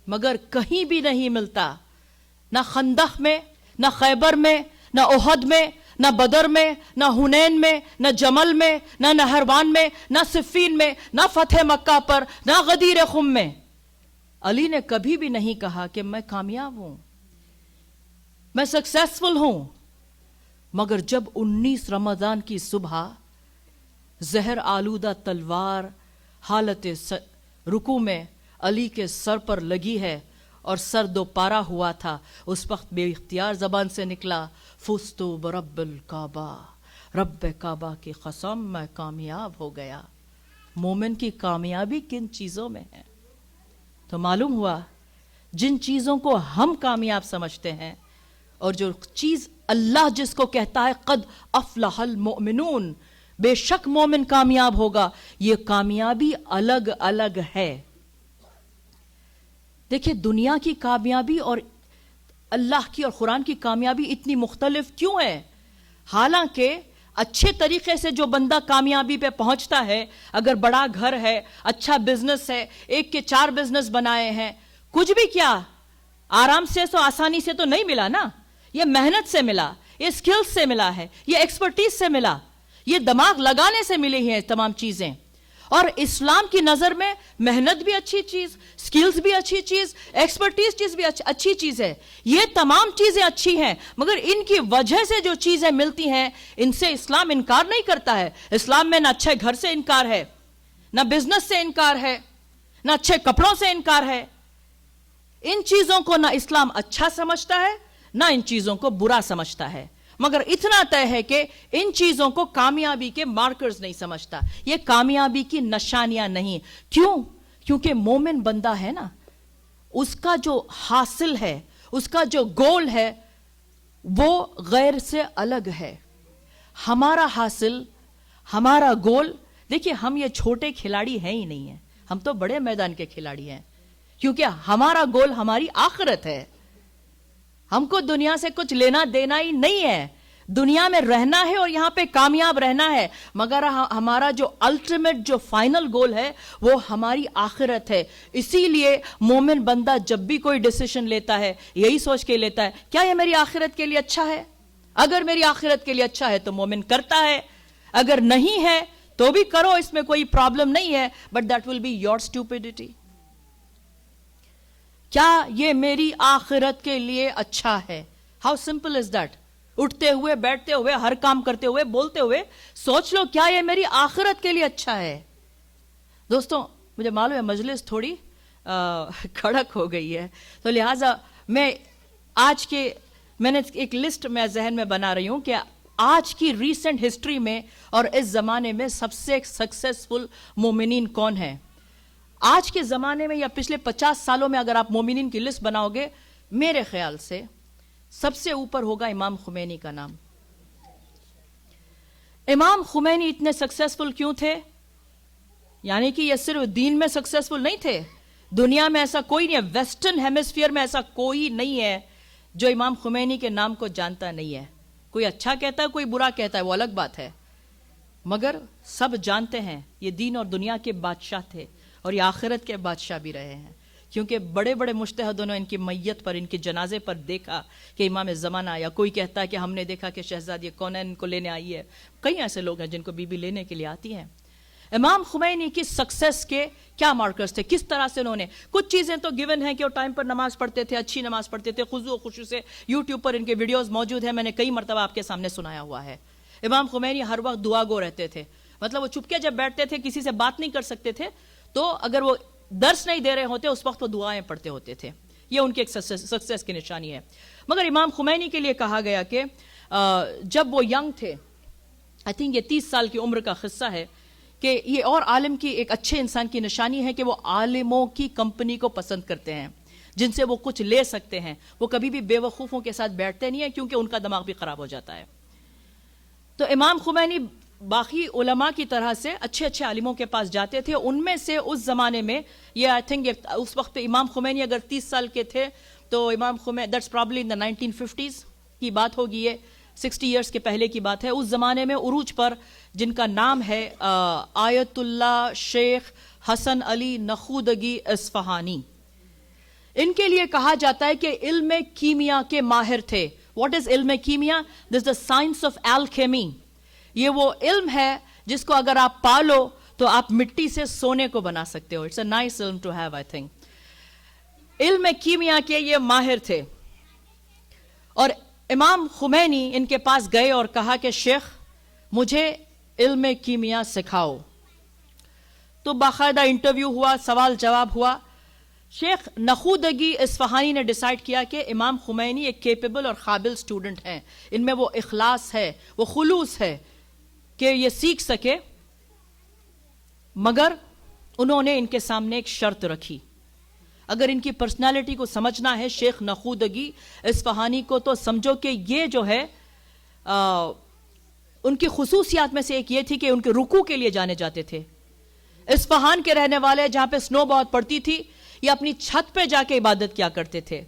A: مگر کہیں بھی نہیں ملتا, نہ خندق میں, نہ خیبر میں, نہ احد میں, نہ بدر میں, نہ حنین میں, نہ جمل میں, نہ نہروان میں, نہ صفین میں, نہ فتح مکہ پر, نہ غدیر خم میں. علی نے کبھی بھی نہیں کہا کہ میں کامیاب ہوں, میں سکسیسفل ہوں. مگر جب 19 رمضان کی صبح زہر آلودہ تلوار حالت رکوع میں علی کے سر پر لگی ہے اور سر دو پارا ہوا تھا، اس وقت بے اختیار زبان سے نکلا فزتو برب الکعبہ، رب کعبہ کی قسم میں کامیاب ہو گیا۔ مومن کی کامیابی کن چیزوں میں ہے؟ تو معلوم ہوا جن چیزوں کو ہم کامیاب سمجھتے ہیں اور جو چیز اللہ جس کو کہتا ہے قد افلح المؤمنون، بے شک مومن کامیاب ہوگا، یہ کامیابی الگ الگ ہے۔ دیکھیں دنیا کی کامیابی اور اللہ کی اور قرآن کی کامیابی اتنی مختلف کیوں ہے؟ حالانکہ اچھے طریقے سے جو بندہ کامیابی پہ پہنچتا ہے، اگر بڑا گھر ہے، اچھا بزنس ہے، ایک کے 4 بزنس بنائے ہیں، کچھ بھی کیا آرام سے تو آسانی سے تو نہیں ملا نا، یہ محنت سے ملا، یہ سکلز سے ملا ہے، یہ ایکسپرٹیز سے ملا، یہ دماغ لگانے سے ملی ہیں تمام چیزیں۔ اور اسلام کی نظر میں محنت بھی اچھی چیز، سکلز بھی اچھی چیز، ایکسپرٹیز چیز بھی اچھی چیز ہے، یہ تمام چیزیں اچھی ہیں، مگر ان کی وجہ سے جو چیزیں ملتی ہیں ان سے اسلام انکار نہیں کرتا ہے۔ اسلام میں نہ اچھے گھر سے انکار ہے، نہ بزنس سے انکار ہے، نہ اچھے کپڑوں سے انکار ہے۔ ان چیزوں کو نہ اسلام اچھا سمجھتا ہے نہ ان چیزوں کو برا سمجھتا ہے، مگر اتنا طے ہے کہ ان چیزوں کو کامیابی کے مارکرز نہیں سمجھتا، یہ کامیابی کی نشانیاں نہیں۔ کیوں؟ کیونکہ مومن بندہ ہے نا، اس کا جو حاصل ہے، اس کا جو گول ہے وہ غیر سے الگ ہے۔ ہمارا حاصل، ہمارا گول، دیکھیے ہم یہ چھوٹے کھلاڑی ہیں ہی نہیں ہیں، ہم تو بڑے میدان کے کھلاڑی ہیں، کیونکہ ہمارا گول ہماری آخرت ہے۔ ہم کو دنیا سے کچھ لینا دینا ہی نہیں ہے، دنیا میں رہنا ہے اور یہاں پہ کامیاب رہنا ہے، مگر ہمارا جو الٹیمیٹ جو فائنل گول ہے وہ ہماری آخرت ہے۔ اسی لیے مومن بندہ جب بھی کوئی ڈیسیشن لیتا ہے یہی سوچ کے لیتا ہے کیا یہ میری آخرت کے لیے اچھا ہے؟ اگر میری آخرت کے لیے اچھا ہے تو مومن کرتا ہے، اگر نہیں ہے تو بھی کرو، اس میں کوئی پرابلم نہیں ہے، but that will be your stupidity. کیا یہ میری آخرت کے لیے اچھا ہے؟ How simple is that? اٹھتے ہوئے، بیٹھتے ہوئے، ہر کام کرتے ہوئے، بولتے ہوئے سوچ لو کیا یہ میری آخرت کے لیے اچھا ہے؟ دوستوں مجھے معلوم ہے مجلس تھوڑی کھڑک ہو گئی ہے، تو لہٰذا میں نے ایک لسٹ میں ذہن میں بنا رہی ہوں کہ آج کی ریسنٹ ہسٹری میں اور اس زمانے میں سب سے سکسیسفل مومنین کون ہیں۔ آج کے زمانے میں یا پچھلے 50 سالوں میں اگر آپ مومنین کی لسٹ بناؤ گے، میرے خیال سے سب سے اوپر ہوگا امام خمینی کا نام۔ امام خمینی اتنے سکسیسفل کیوں تھے؟ یعنی کہ یہ صرف دین میں سکسیسفل نہیں تھے، دنیا میں ایسا کوئی نہیں ہے، ویسٹرن ہیمسفیئر میں ایسا کوئی نہیں ہے جو امام خمینی کے نام کو جانتا نہیں ہے۔ کوئی اچھا کہتا ہے، کوئی برا کہتا ہے، وہ الگ بات ہے، مگر سب جانتے ہیں یہ دین اور دنیا کے بادشاہ تھے اور یہ آخرت کے بادشاہ بھی رہے ہیں، کیونکہ بڑے بڑے مجتہدوں نے ان کی میت پر، ان کے جنازے پر دیکھا کہ امام زمانہ آیا۔ کوئی کہتا ہے کہ ہم نے دیکھا کہ شہزادی کونین کو لینے آئی ہے، کئی ایسے لوگ ہیں جن کو بی بی لینے کے لیے آتی ہیں۔ امام خمینی کی سکسیس کے کیا مارکرز تھے؟ کس طرح سے انہوں نے کچھ چیزیں تو گیون ہیں کہ وہ ٹائم پر نماز پڑھتے تھے، اچھی نماز پڑھتے تھے، خضوع و خشوع سے، یوٹیوب پر ان کے ویڈیوز موجود ہیں، میں نے کئی مرتبہ آپ کے سامنے سنایا ہوا ہے۔ امام خمینی ہر وقت دعا گو رہتے تھے، مطلب وہ چپکے جب بیٹھتے تھے، کسی سے بات نہیں کر سکتے تھے، تو اگر وہ درس نہیں دے رہے ہوتے اس وقت وہ دعائیں پڑھتے ہوتے تھے، یہ ان کی ایک سکسیس کی نشانی ہے۔ مگر امام خمینی کے لیے کہا گیا کہ جب وہ ینگ تھے، آئی تھنک یہ 30 سال کی عمر کا قصہ ہے، کہ یہ اور عالم کی ایک اچھے انسان کی نشانی ہے کہ وہ عالموں کی کمپنی کو پسند کرتے ہیں، جن سے وہ کچھ لے سکتے ہیں، وہ کبھی بھی بے وقوفوں کے ساتھ بیٹھتے نہیں ہیں کیونکہ ان کا دماغ بھی خراب ہو جاتا ہے۔ تو امام خمینی باقی علماء کی طرح سے اچھے اچھے عالموں کے پاس جاتے تھے، ان میں سے اس زمانے میں یہ آئی تھنک اس وقت امام خمینی اگر 30 سال کے تھے تو امام Khomeini that's probably in the 1950s کی بات ہوگی، یہ 60 ایئرس کے پہلے کی بات ہے۔ اس زمانے میں عروج پر جن کا نام ہے آیت اللہ شیخ حسن علی نخودگی اصفہانی، ان کے لیے کہا جاتا ہے کہ علم کیمیا کے ماہر تھے۔ واٹ از علم کیمیا؟ دس دا سائنس آف الکیمی۔ یہ وہ علم ہے جس کو اگر آپ پالو تو آپ مٹی سے سونے کو بنا سکتے ہو۔ اٹس اے نائس علم ٹو ہیو، آئی تھنک۔ علم کیمیا کے یہ ماہر تھے، اور امام خمینی ان کے پاس گئے اور کہا کہ شیخ مجھے علم کیمیا سکھاؤ۔ تو باقاعدہ انٹرویو ہوا، سوال جواب ہوا، شیخ نخودگی اصفہانی نے ڈیسائیڈ کیا کہ امام خمینی ایک کیپیبل اور قابل سٹوڈنٹ ہیں، ان میں وہ اخلاص ہے، وہ خلوص ہے کہ یہ سیکھ سکے، مگر انہوں نے ان کے سامنے ایک شرط رکھی. اگر ان کی پرسنالٹی کو سمجھنا ہے شیخ نخودگی اصفہانی کو، تو سمجھو کہ یہ جو ہے ان کی خصوصیات میں سے ایک یہ تھی کہ ان کے رکوع کے لیے جانے جاتے تھے. اصفہان کے رہنے والے جہاں پہ سنو بہت پڑتی تھی، یہ اپنی چھت پہ جا کے عبادت کیا کرتے تھے.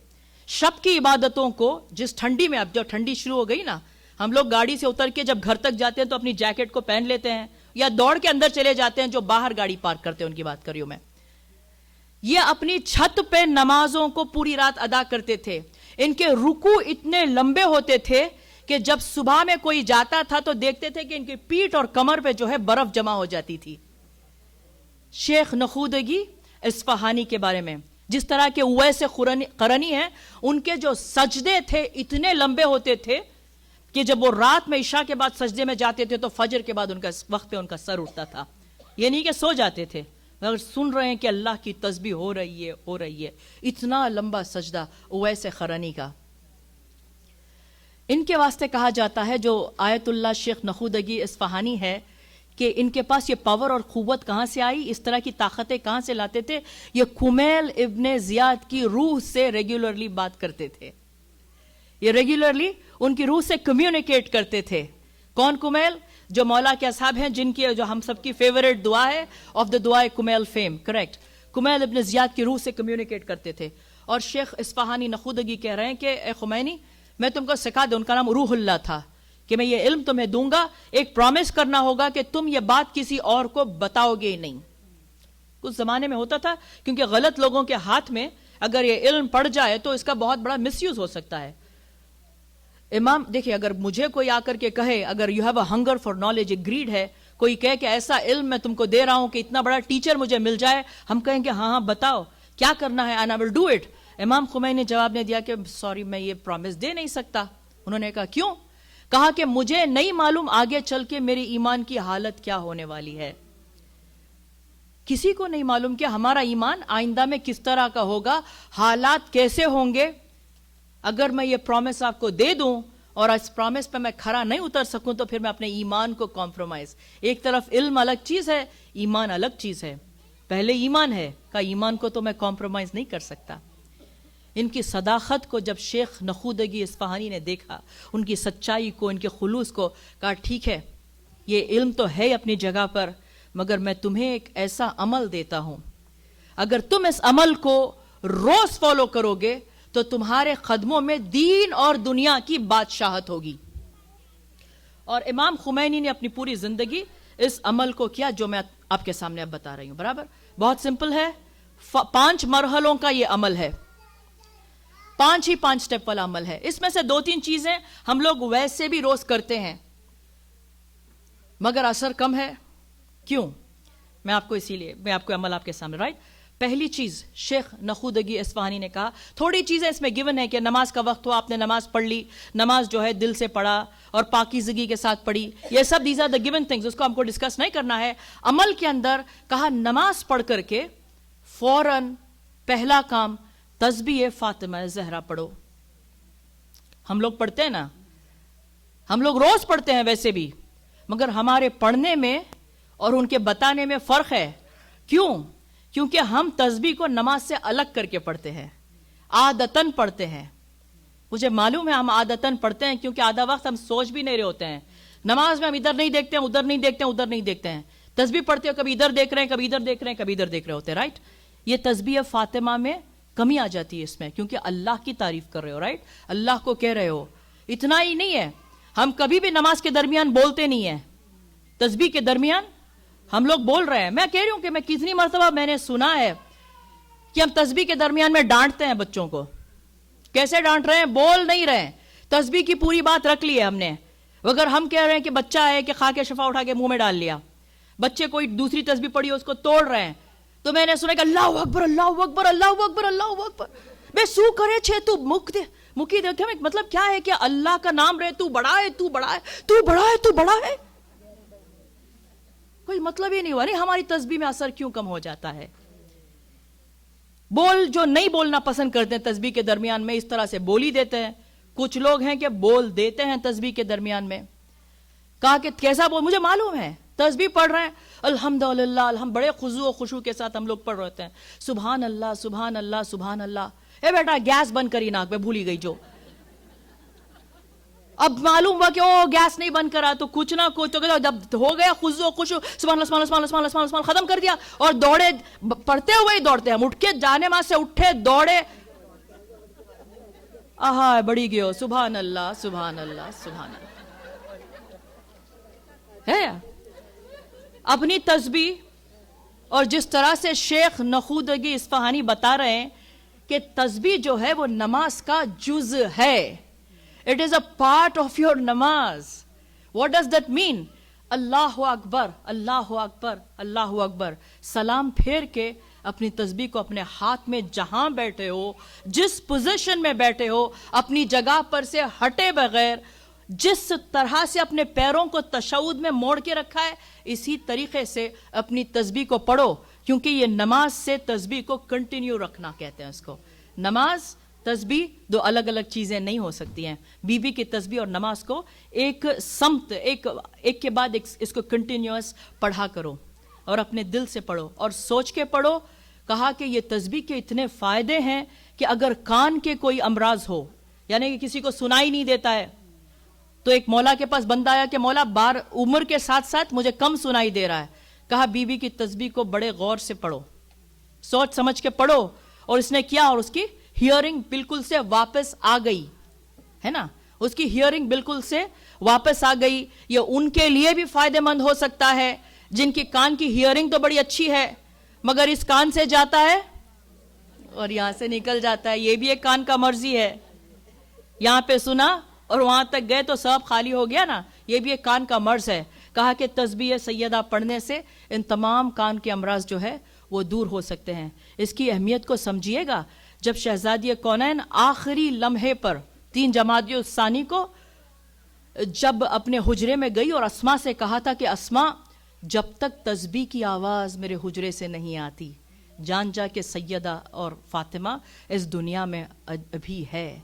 A: شب کی عبادتوں کو جس ٹھنڈی میں، اب جو ٹھنڈی شروع ہو گئی نا، ہم لوگ گاڑی سے اتر کے جب گھر تک جاتے ہیں تو اپنی جیکٹ کو پہن لیتے ہیں یا دوڑ کے اندر چلے جاتے ہیں، جو باہر گاڑی پارک کرتے ہیں ان کی بات کر رہی ہوں میں. یہ اپنی چھت پہ نمازوں کو پوری رات ادا کرتے تھے. ان کے رکوع اتنے لمبے ہوتے تھے کہ جب صبح میں کوئی جاتا تھا تو دیکھتے تھے کہ ان کی پیٹھ اور کمر پہ جو ہے برف جمع ہو جاتی تھی. شیخ نخودگی اصفہانی کے بارے میں جس طرح کے اویس قرنی ہیں، ان کے جو سجدے تھے اتنے لمبے ہوتے تھے کہ جب وہ رات میں عشاء کے بعد سجدے میں جاتے تھے تو فجر کے بعد ان کا وقت پہ ان کا سر اٹھتا تھا. یہ نہیں کہ سو جاتے تھے، مگر سن رہے ہیں کہ اللہ کی تسبیح ہو رہی ہے. اتنا لمبا سجدہ اویس قرنی کا. ان کے واسطے کہا جاتا ہے، جو آیت اللہ شیخ نخودگی اصفہانی ہے، کہ ان کے پاس یہ پاور اور قوت کہاں سے آئی، اس طرح کی طاقتیں کہاں سے لاتے تھے. یہ کمیل ابن زیاد کی روح سے ریگولرلی بات کرتے تھے. یہ ریگولرلی ان کی روح سے کمیونیکیٹ کرتے تھے. کون کمیل؟ جو مولا کے اصحاب ہیں، جن کی جو ہم سب کی فیوریٹ دعا ہے، آف دا دعا کمیل فیم، کریکٹ. کمیل ابن زیاد کی روح سے کمیونیکیٹ کرتے تھے. اور شیخ اصفہانی نخودگی کہہ رہے ہیں کہ اے خمینی، میں تم کو سکھا دوں. ان کا نام روح اللہ تھا، کہ میں یہ علم تمہیں دوں گا. ایک پرومس کرنا ہوگا کہ تم یہ بات کسی اور کو بتاؤ گے نہیں. کچھ زمانے میں ہوتا تھا، کیونکہ غلط لوگوں کے ہاتھ میں اگر یہ علم پڑ جائے تو اس کا بہت بڑا مس یوز ہو سکتا ہے. امام دیکھیں، اگر مجھے کوئی آ کر کے کہے، اگر you have a hunger for knowledge, ایک گریڈ ہے، کوئی کہے کہ ایسا علم میں تم کو دے رہا ہوں کہ اتنا بڑا ٹیچر مجھے مل جائے، ہم کہیں کہ ہاں بتاؤ کیا کرنا ہے، and I will do it. امام خمینی نے جواب نے دیا کہ سوری، میں یہ پرومس دے نہیں سکتا. انہوں نے کہا کیوں؟ کہا کہ مجھے نہیں معلوم آگے چل کے میری ایمان کی حالت کیا ہونے والی ہے. کسی کو نہیں معلوم کہ ہمارا ایمان آئندہ میں کس طرح کا ہوگا، حالات کیسے ہوں گے. اگر میں یہ پرومس آپ کو دے دوں اور اس پرومس پہ میں کھرا نہیں اتر سکوں تو پھر میں اپنے ایمان کو کمپرومائز. ایک طرف علم الگ چیز ہے، ایمان الگ چیز ہے. پہلے ایمان ہے، کہ ایمان کو تو میں کمپرومائز نہیں کر سکتا. ان کی صداقت کو جب شیخ نخودگی اصفہانی نے دیکھا، ان کی سچائی کو، ان کے خلوص کو، کہا ٹھیک ہے، یہ علم تو ہے اپنی جگہ پر، مگر میں تمہیں ایک ایسا عمل دیتا ہوں، اگر تم اس عمل کو روز فالو کرو گے تو تمہارے قدموں میں دین اور دنیا کی بادشاہت ہوگی. اور امام خمینی نے اپنی پوری زندگی اس عمل کو کیا جو میں آپ کے سامنے اب بتا رہی ہوں. برابر بہت سمپل ہے، 5 مرحلوں کا یہ عمل ہے، 5 سٹیپ والا عمل ہے. اس میں سے 2-3 چیزیں ہم لوگ ویسے بھی روز کرتے ہیں مگر اثر کم ہے. کیوں؟ میں آپ کو عمل آپ کے سامنے. رائٹ، پہلی چیز شیخ نخودگی اصفہانی نے کہا، تھوڑی چیزیں اس میں گیون ہے کہ نماز کا وقت ہوا، آپ نے نماز پڑھ لی، نماز جو ہے دل سے پڑھا اور پاکیزگی کے ساتھ پڑھی، یہ سب these are the given things, اس کو ہم کو ڈسکس نہیں کرنا ہے. عمل کے اندر کہا نماز پڑھ کر کے فوراً پہلا کام تسبیح فاطمہ زہرا پڑھو. ہم لوگ پڑھتے ہیں نا، ہم لوگ روز پڑھتے ہیں ویسے بھی، مگر ہمارے پڑھنے میں اور ان کے بتانے میں فرق ہے. کیوں؟ کیونکہ ہم تسبیح کو نماز سے الگ کر کے پڑھتے ہیں، عادتاً پڑھتے ہیں. مجھے معلوم ہے ہم عادتاً پڑھتے ہیں کیونکہ آدھا وقت ہم سوچ بھی نہیں رہے ہوتے ہیں. نماز میں ہم ادھر نہیں دیکھتے ہیں، ادھر نہیں دیکھتے ہیں، ادھر نہیں دیکھتے ہیں. تسبیح پڑھتے ہو، کبھی ادھر دیکھ رہے ہیں، کبھی ادھر دیکھ رہے ہیں، کبھی ادھر دیکھ رہے ہوتے ہیں. رائٹ، یہ تسبیح فاطمہ میں کمی آ جاتی ہے اس میں، کیونکہ اللہ کی تعریف کر رہے ہو. رائٹ، اللہ کو کہہ رہے ہو. اتنا ہی نہیں ہے، ہم کبھی بھی نماز کے درمیان بولتے نہیں ہیں. تسبیح کے درمیان ہم لوگ بول رہے ہیں. میں کہہ رہی ہوں کہ میں کتنی مرتبہ میں نے سنا ہے کہ ہم تسبیح کے درمیان میں ڈانٹتے ہیں بچوں کو. کیسے ڈانٹ رہے ہیں؟ بول نہیں رہے ہیں، تسبیح کی پوری بات رکھ لی ہے ہم نے. اگر ہم کہہ رہے ہیں کہ بچہ ہے کہ خاک شفا اٹھا کے منہ میں ڈال لیا، بچے کوئی دوسری تسبیح پڑھی اس کو توڑ رہے ہیں، تو میں نے سنا کہ اللہ اکبر اللہ اکبر اللہ اکبر اللہ اکبر، بے سو کرے چھے تو مکی دے. مطلب کیا ہے کہ اللہ کا نام رہے، تو بڑا ہے، تو بڑا ہے، تو بڑا ہے، تو بڑا ہے. کوئی مطلب ہی نہیں ہوا. نہیں، ہماری تسبیح میں اثر کیوں کم ہو جاتا ہے؟ بول جو نہیں بولنا پسند کرتے ہیں تسبیح کے درمیان میں اس طرح سے بول ہی دیتے ہیں. کچھ لوگ ہیں کہ بول دیتے ہیں تسبیح کے درمیان میں. کہا کہ کیسا بول, مجھے معلوم ہے تسبیح پڑھ رہے ہیں الحمدللہ الحمد, بڑے خضوع و خشوع کے ساتھ ہم لوگ پڑھ رہے ہیں سبحان اللہ سبحان اللہ سبحان اللہ. اے بیٹا گیس بند کری ناک میں, بھولی گئی جو. اب معلوم ہوا کہ او گیس نہیں بند کرا تو کچھ نہ کچھ تو جب ہو گیا خضوع و خشوع سبحان اللہ سبحان اللہ سبحان اللہ سبحان اللہ سبحان اللہ ختم کر دیا اور دوڑے, پڑھتے ہوئے ہی دوڑتے ہیں, اٹھ کے جانے ماں سے اٹھے دوڑے, آہا بڑی گئے ہو سبحان اللہ سبحان اللہ سبحان اللہ. ہے اپنی تسبیح. اور جس طرح سے شیخ نخودگی اصفہانی بتا رہے ہیں کہ تسبیح جو ہے وہ نماز کا جز ہے. It is a part of your namaz. What does that mean? اللہ اکبر اللہ اکبر اللہ اکبر, سلام پھیر کے اپنی تسبیح کو اپنے ہاتھ میں جہاں بیٹھے ہو, جس پوزیشن میں بیٹھے ہو, اپنی جگہ پر سے ہٹے بغیر, جس طرح سے اپنے پیروں کو تشہد میں موڑ کے رکھا ہے اسی طریقے سے اپنی تسبیح کو پڑھو, کیونکہ یہ نماز سے تسبیح کو کنٹینیو رکھنا کہتے ہیں اس کو. نماز تسبیح دو الگ الگ چیزیں نہیں ہو سکتی ہیں. بی بی کی تسبیح اور نماز کو ایک سمت ایک کے بعد ایک اس کو کنٹینیوس پڑھا کرو اور اپنے دل سے پڑھو اور سوچ کے پڑھو. کہا کہ یہ تسبیح کے اتنے فائدے ہیں کہ اگر کان کے کوئی امراض ہو, یعنی کہ کسی کو سنائی نہیں دیتا ہے, تو ایک مولا کے پاس بندہ آیا کہ مولا بار عمر کے ساتھ ساتھ مجھے کم سنائی دے رہا ہے. کہا بی بی کی تسبیح کو بڑے غور سے پڑھو, سوچ سمجھ کے پڑھو. اور اس نے کیا اور اس کی ہیئرنگ بالکل سے واپس آ گئی, ہے نا, اس کی ہیئرنگ بالکل سے واپس آ گئی. یہ ان کے لیے بھی فائدہ مند ہو سکتا ہے جن کی کان کی ہیئرنگ تو بڑی اچھی ہے مگر اس کان سے جاتا ہے اور یہاں سے نکل جاتا ہے. یہ بھی ایک کان کا مرضی ہے, یہاں پہ سنا اور وہاں تک گئے تو سب خالی ہو گیا نا, یہ بھی ایک کان کا مرض ہے. کہا کہ تسبیح سیدہ پڑھنے سے ان تمام کان کے امراض جو ہے وہ دور ہو سکتے ہیں. اس کی اہمیت کو سمجھیے گا. جب شہزادی کونین آخری لمحے پر 3 جمادی الثانی کو جب اپنے حجرے میں گئی اور اسما سے کہا تھا کہ اسما جب تک تسبیح کی آواز میرے حجرے سے نہیں آتی جان جا کہ سیدہ اور فاطمہ اس دنیا میں ابھی ہے,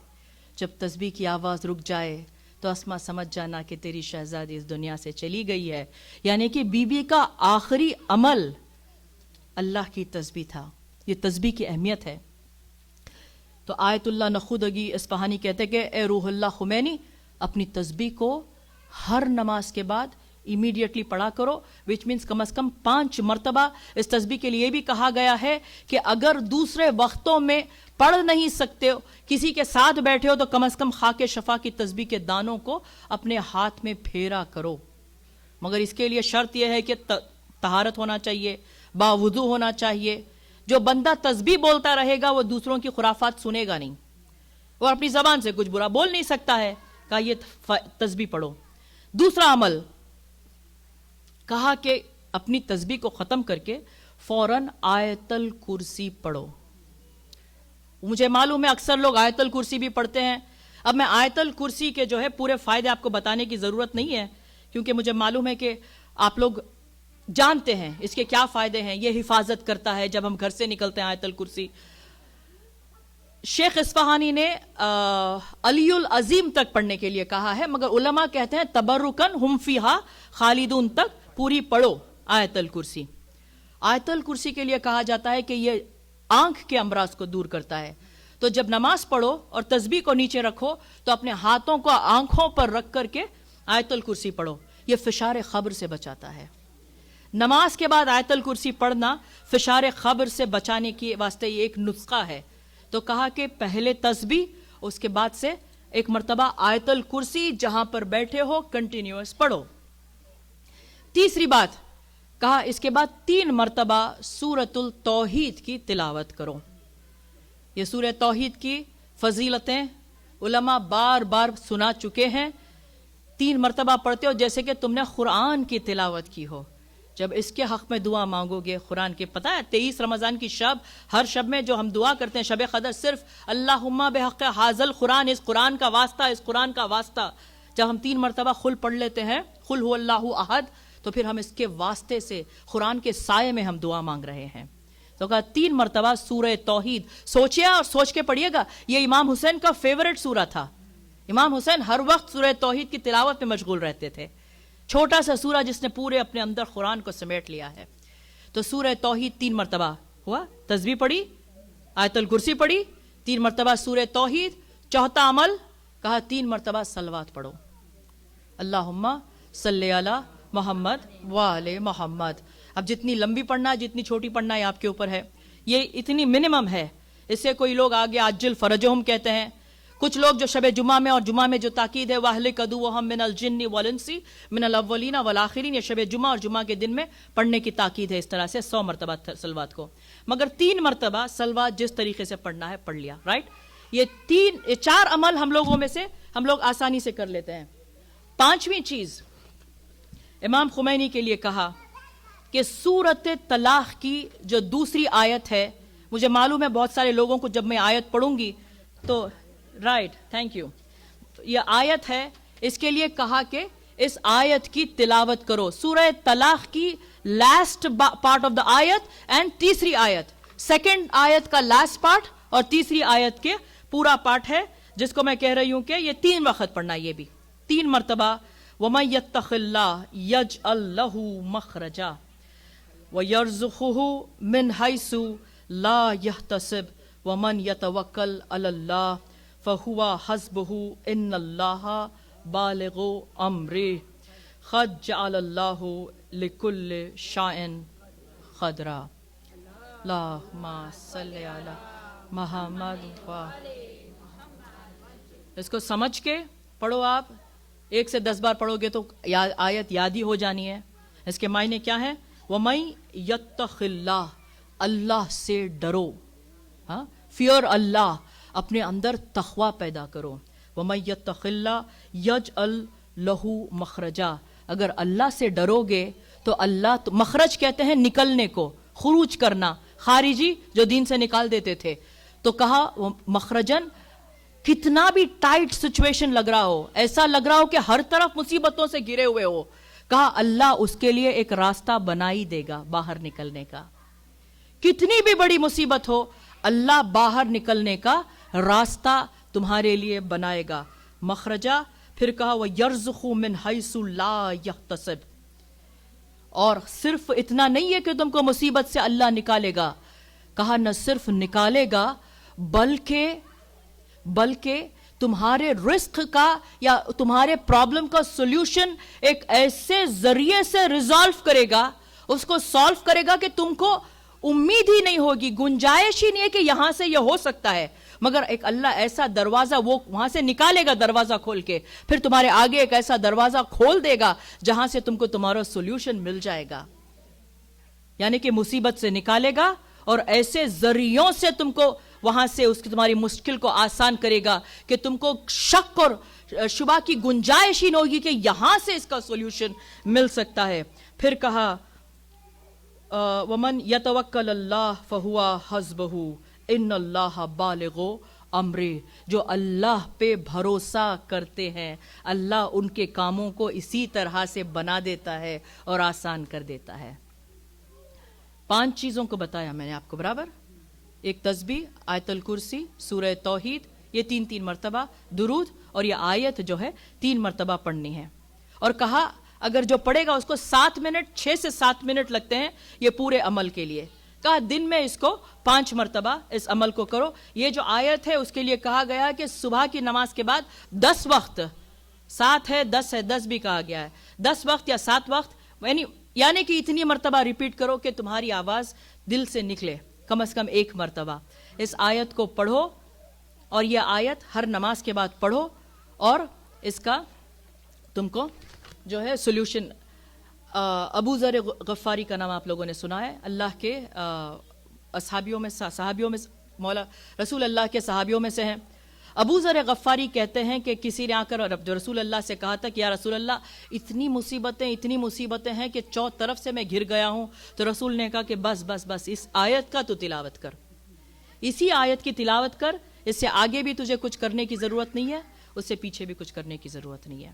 A: جب تسبیح کی آواز رک جائے تو اسما سمجھ جانا کہ تیری شہزادی اس دنیا سے چلی گئی ہے. یعنی کہ بی بی کا آخری عمل اللہ کی تسبیح تھا. یہ تسبیح کی اہمیت ہے. تو آیت اللہ نخودگی اصفہانی کہتے کہ اے روح اللہ خمینی اپنی تسبیح کو ہر نماز کے بعد امیڈیٹلی پڑھا کرو, وچ مینس کم از کم 5 مرتبہ. اس تسبیح کے لیے بھی کہا گیا ہے کہ اگر دوسرے وقتوں میں پڑھ نہیں سکتے ہو, کسی کے ساتھ بیٹھے ہو, تو کم از کم خاک شفا کی تسبیح کے دانوں کو اپنے ہاتھ میں پھیرا کرو. مگر اس کے لیے شرط یہ ہے کہ طہارت ہونا چاہیے, باوضو ہونا چاہیے. جو بندہ تسبیح بولتا رہے گا وہ دوسروں کی خرافات سنے گا نہیں, وہ اپنی زبان سے کچھ برا بول نہیں سکتا ہے. کہا یہ تسبیح پڑھو. دوسرا عمل کہا کہ اپنی تسبیح کو ختم کر کے فوراً آیت الکرسی پڑھو. مجھے معلوم ہے اکثر لوگ آیت الکرسی بھی پڑھتے ہیں. اب میں آیت الکرسی کے جو ہے پورے فائدے آپ کو بتانے کی ضرورت نہیں ہے, کیونکہ مجھے معلوم ہے کہ آپ لوگ جانتے ہیں اس کے کیا فائدے ہیں. یہ حفاظت کرتا ہے جب ہم گھر سے نکلتے ہیں آیت الکرسی. شیخ اصفہانی نے علی العظیم تک پڑھنے کے لیے کہا ہے, مگر علماء کہتے ہیں تبرکن ہم فیہا خالدون تک پوری پڑھو آیت الکرسی. آیت الکرسی کے لیے کہا جاتا ہے کہ یہ آنکھ کے امراض کو دور کرتا ہے. تو جب نماز پڑھو اور تسبیح کو نیچے رکھو تو اپنے ہاتھوں کو آنکھوں پر رکھ کر کے آیت الکرسی پڑھو. یہ فشار خبر سے بچاتا ہے. نماز کے بعد آیت الکرسی پڑھنا فشار خبر سے بچانے کی واسطے یہ ایک نسخہ ہے. تو کہا کہ پہلے تسبیح, اس کے بعد سے ایک مرتبہ آیت الکرسی جہاں پر بیٹھے ہو کنٹینیوس پڑھو. تیسری بات کہا اس کے بعد 3 مرتبہ سورۃ التوحید کی تلاوت کرو. یہ سورہ توحید کی فضیلتیں علماء بار بار سنا چکے ہیں. 3 مرتبہ پڑھتے ہو جیسے کہ تم نے قرآن کی تلاوت کی ہو. جب اس کے حق میں دعا مانگو گے, قرآن کے پتہ ہے 23 رمضان کی شب, ہر شب میں جو ہم دعا کرتے ہیں شب قدر, صرف اللہم بحق حاضل قرآن, اس قرآن کا واسطہ, اس قرآن کا واسطہ. جب ہم 3 مرتبہ قل پڑھ لیتے ہیں, قل هو اللہ احد, تو پھر ہم اس کے واسطے سے قرآن کے سائے میں ہم دعا مانگ رہے ہیں. تو کہا 3 مرتبہ سورہ توحید. سوچیے اور سوچ کے پڑھیے گا. یہ امام حسین کا فیورٹ سورہ تھا. امام حسین ہر وقت سورہ توحید کی تلاوت میں مشغول رہتے تھے. چھوٹا سا سورہ جس نے پورے اپنے اندر قرآن کو سمیٹ لیا ہے. تو سورہ توحید 3 مرتبہ ہوا. تسبیح پڑھی, آیت الکرسی پڑھی, 3 مرتبہ سورہ توحید. چوتھا عمل کہا 3 مرتبہ صلوات پڑھو. اللہم صلی علی محمد وآل محمد. اب جتنی لمبی پڑھنا ہے جتنی چھوٹی پڑھنا ہے آپ کے اوپر ہے. یہ اتنی منیمم ہے. اس سے کوئی لوگ آگے عجل فرجہم کہتے ہیں. کچھ لوگ جو شب جمعہ میں, اور جمعہ میں جو تاکید ہے وَأَهْلِكَ عَدُوَّهُم مِّنَ الْجِنِّ وَالْإِنسِ مِّنَ الْأَوَّلِينَ وَالْآخِرِينَ, یہ شب جمعہ اور جمعہ کے دن میں پڑھنے کی تاکید ہے. اس طرح سے 100 مرتبہ صلوات کو, مگر 3 مرتبہ صلوات جس طریقے سے پڑھنا ہے پڑھ لیا. رائٹ, یہ 4 عمل ہم لوگوں میں سے ہم لوگ آسانی سے کر لیتے ہیں. 5ویں چیز امام خمینی کے لیے کہا کہ سورۃ طلاق کی جو دوسری آیت ہے, مجھے معلوم ہے بہت سارے لوگوں کو جب میں آیت پڑھوں گی تو رائٹ, تھینک یو, یہ آیت ہے, اس کے لیے کہا کہ اس آیت کی تلاوت کرو. سورہ طلاق کی لاسٹ پارٹ آف دا آیت اینڈ تیسری آیت, سیکنڈ آیت کا لاسٹ پارٹ اور تیسری آیت کے پورا پارٹ ہے, جس کو میں کہہ رہی ہوں کہ یہ 3 وقت پڑھنا. یہ بھی 3 مرتبہ وَمَن يَتَّقِ اللَّهَ يَجْعَل لَّهُ مَخْرَجًا وَيَرْزُقْهُ مِنْ حَيْثُ لَا يَحْتَسِبُ وَمَن يَتَوَكَّلْ عَلَى اللَّهِ فَهُوَ حَسْبُهُ إِنَّ اللَّهَ بَالِغُ أَمْرِهِ قَدْ جَعَلَ اللَّهُ لِكُلِّ شَيْءٍ قَدْرًا. اللہم صلی علی محمد. اس کو سمجھ کے پڑھو. آپ 1 سے 10 بار پڑھو گے تو آیت یاد ہی ہو جانی ہے. اس کے معنی کیا ہے؟ وَمَن يَتَّقِ اللَّهَ, اللہ سے ڈرو. ہاں, فیئر اللہ, اپنے اندر تقوی پیدا کرو. وَمَن يَتَّقِ اللَّهَ يَجْعَل لَّهُ مَخْرَجًا, اگر اللہ سے ڈرو گے تو اللہ, مخرج کہتے ہیں نکلنے کو, خروج کرنا. خارجی جو دین سے نکال دیتے تھے, تو کہا مخرجن, کتنا بھی ٹائٹ سچویشن لگ رہا ہو, ایسا لگ رہا ہو کہ ہر طرف مصیبتوں سے گھرے ہوئے ہو, کہا اللہ اس کے لیے ایک راستہ بنا ہی دے گا باہر نکلنے کا. کتنی بھی بڑی مصیبت ہو, اللہ باہر نکلنے کا راستہ تمہارے لیے بنائے گا. مخرجہ. پھر کہا وَيَرْزُقُهُ مِنْ حَيْثُ لَا يَحْتَسِبُ, اور صرف اتنا نہیں ہے کہ تم کو مصیبت سے اللہ نکالے گا. کہا نہ صرف نکالے گا بلکہ تمہارے رزق کا یا تمہارے پرابلم کا سولوشن ایک ایسے ذریعے سے ریزالو کرے گا, اس کو سالو کرے گا کہ تم کو امید ہی نہیں ہوگی, گنجائش ہی نہیں ہے کہ یہاں سے یہ ہو سکتا ہے, مگر ایک اللہ ایسا دروازہ وہ وہاں سے نکالے گا دروازہ کھول کے, پھر تمہارے آگے ایک ایسا دروازہ کھول دے گا جہاں سے تم کو تمہارا سولوشن مل جائے گا. یعنی کہ مصیبت سے نکالے گا اور ایسے ذریعوں سے تم کو وہاں سے اس کی تمہاری مشکل کو آسان کرے گا کہ تم کو شک اور شبہ کی گنجائش ہی نہیں ہوگی کہ یہاں سے اس کا سولوشن مل سکتا ہے. پھر کہا وَمَن يَتَوَكَّلَ اللَّهَ فَهُوَ حَسْبُهُ إِنَّ اللَّهَ بَالِغُ أَمْرِهِ, جو اللہ پہ بھروسہ کرتے ہیں اللہ ان کے کاموں کو اسی طرح سے بنا دیتا ہے اور آسان کر دیتا ہے. 5 چیزوں کو بتایا میں نے آپ کو برابر. ایک تسبیح, آیت الکرسی, سورہ توحید, یہ 3 مرتبہ, درود, اور یہ آیت جو ہے 3 مرتبہ پڑھنی ہے. اور کہا اگر جو پڑھے گا اس کو 7 منٹ, 6 سے 7 منٹ لگتے ہیں یہ پورے عمل کے لیے. کہا دن میں اس کو 5 مرتبہ اس عمل کو کرو. یہ جو آیت ہے اس کے لیے کہا گیا کہ صبح کی نماز کے بعد 10 وقت, 7 ہے 10 ہے, 10 بھی کہا گیا ہے, 10 وقت یا 7 وقت, یعنی کہ اتنی مرتبہ ریپیٹ کرو کہ تمہاری آواز دل سے نکلے, کم از کم 1 مرتبہ. اس آیت کو پڑھو, اور یہ آیت ہر نماز کے بعد پڑھو, اور اس کا تم کو جو ہے سولوشن. ابو ذر غفاری کا نام آپ لوگوں نے سنا ہے, اللہ کے صحابیوں میں مولا رسول اللہ کے صحابیوں میں سے ہیں. ابو ذر غفاری کہتے ہیں کہ کسی نے آ کر جو رسول اللہ سے کہا تھا کہ یا رسول اللہ اتنی مصیبتیں ہیں کہ 4 طرف سے میں گر گیا ہوں, تو رسول نے کہا کہ بس اس آیت کا تو تلاوت کر, اسی آیت کی تلاوت کر, اس سے آگے بھی تجھے کچھ کرنے کی ضرورت نہیں ہے, اس سے پیچھے بھی کچھ کرنے کی ضرورت نہیں ہے.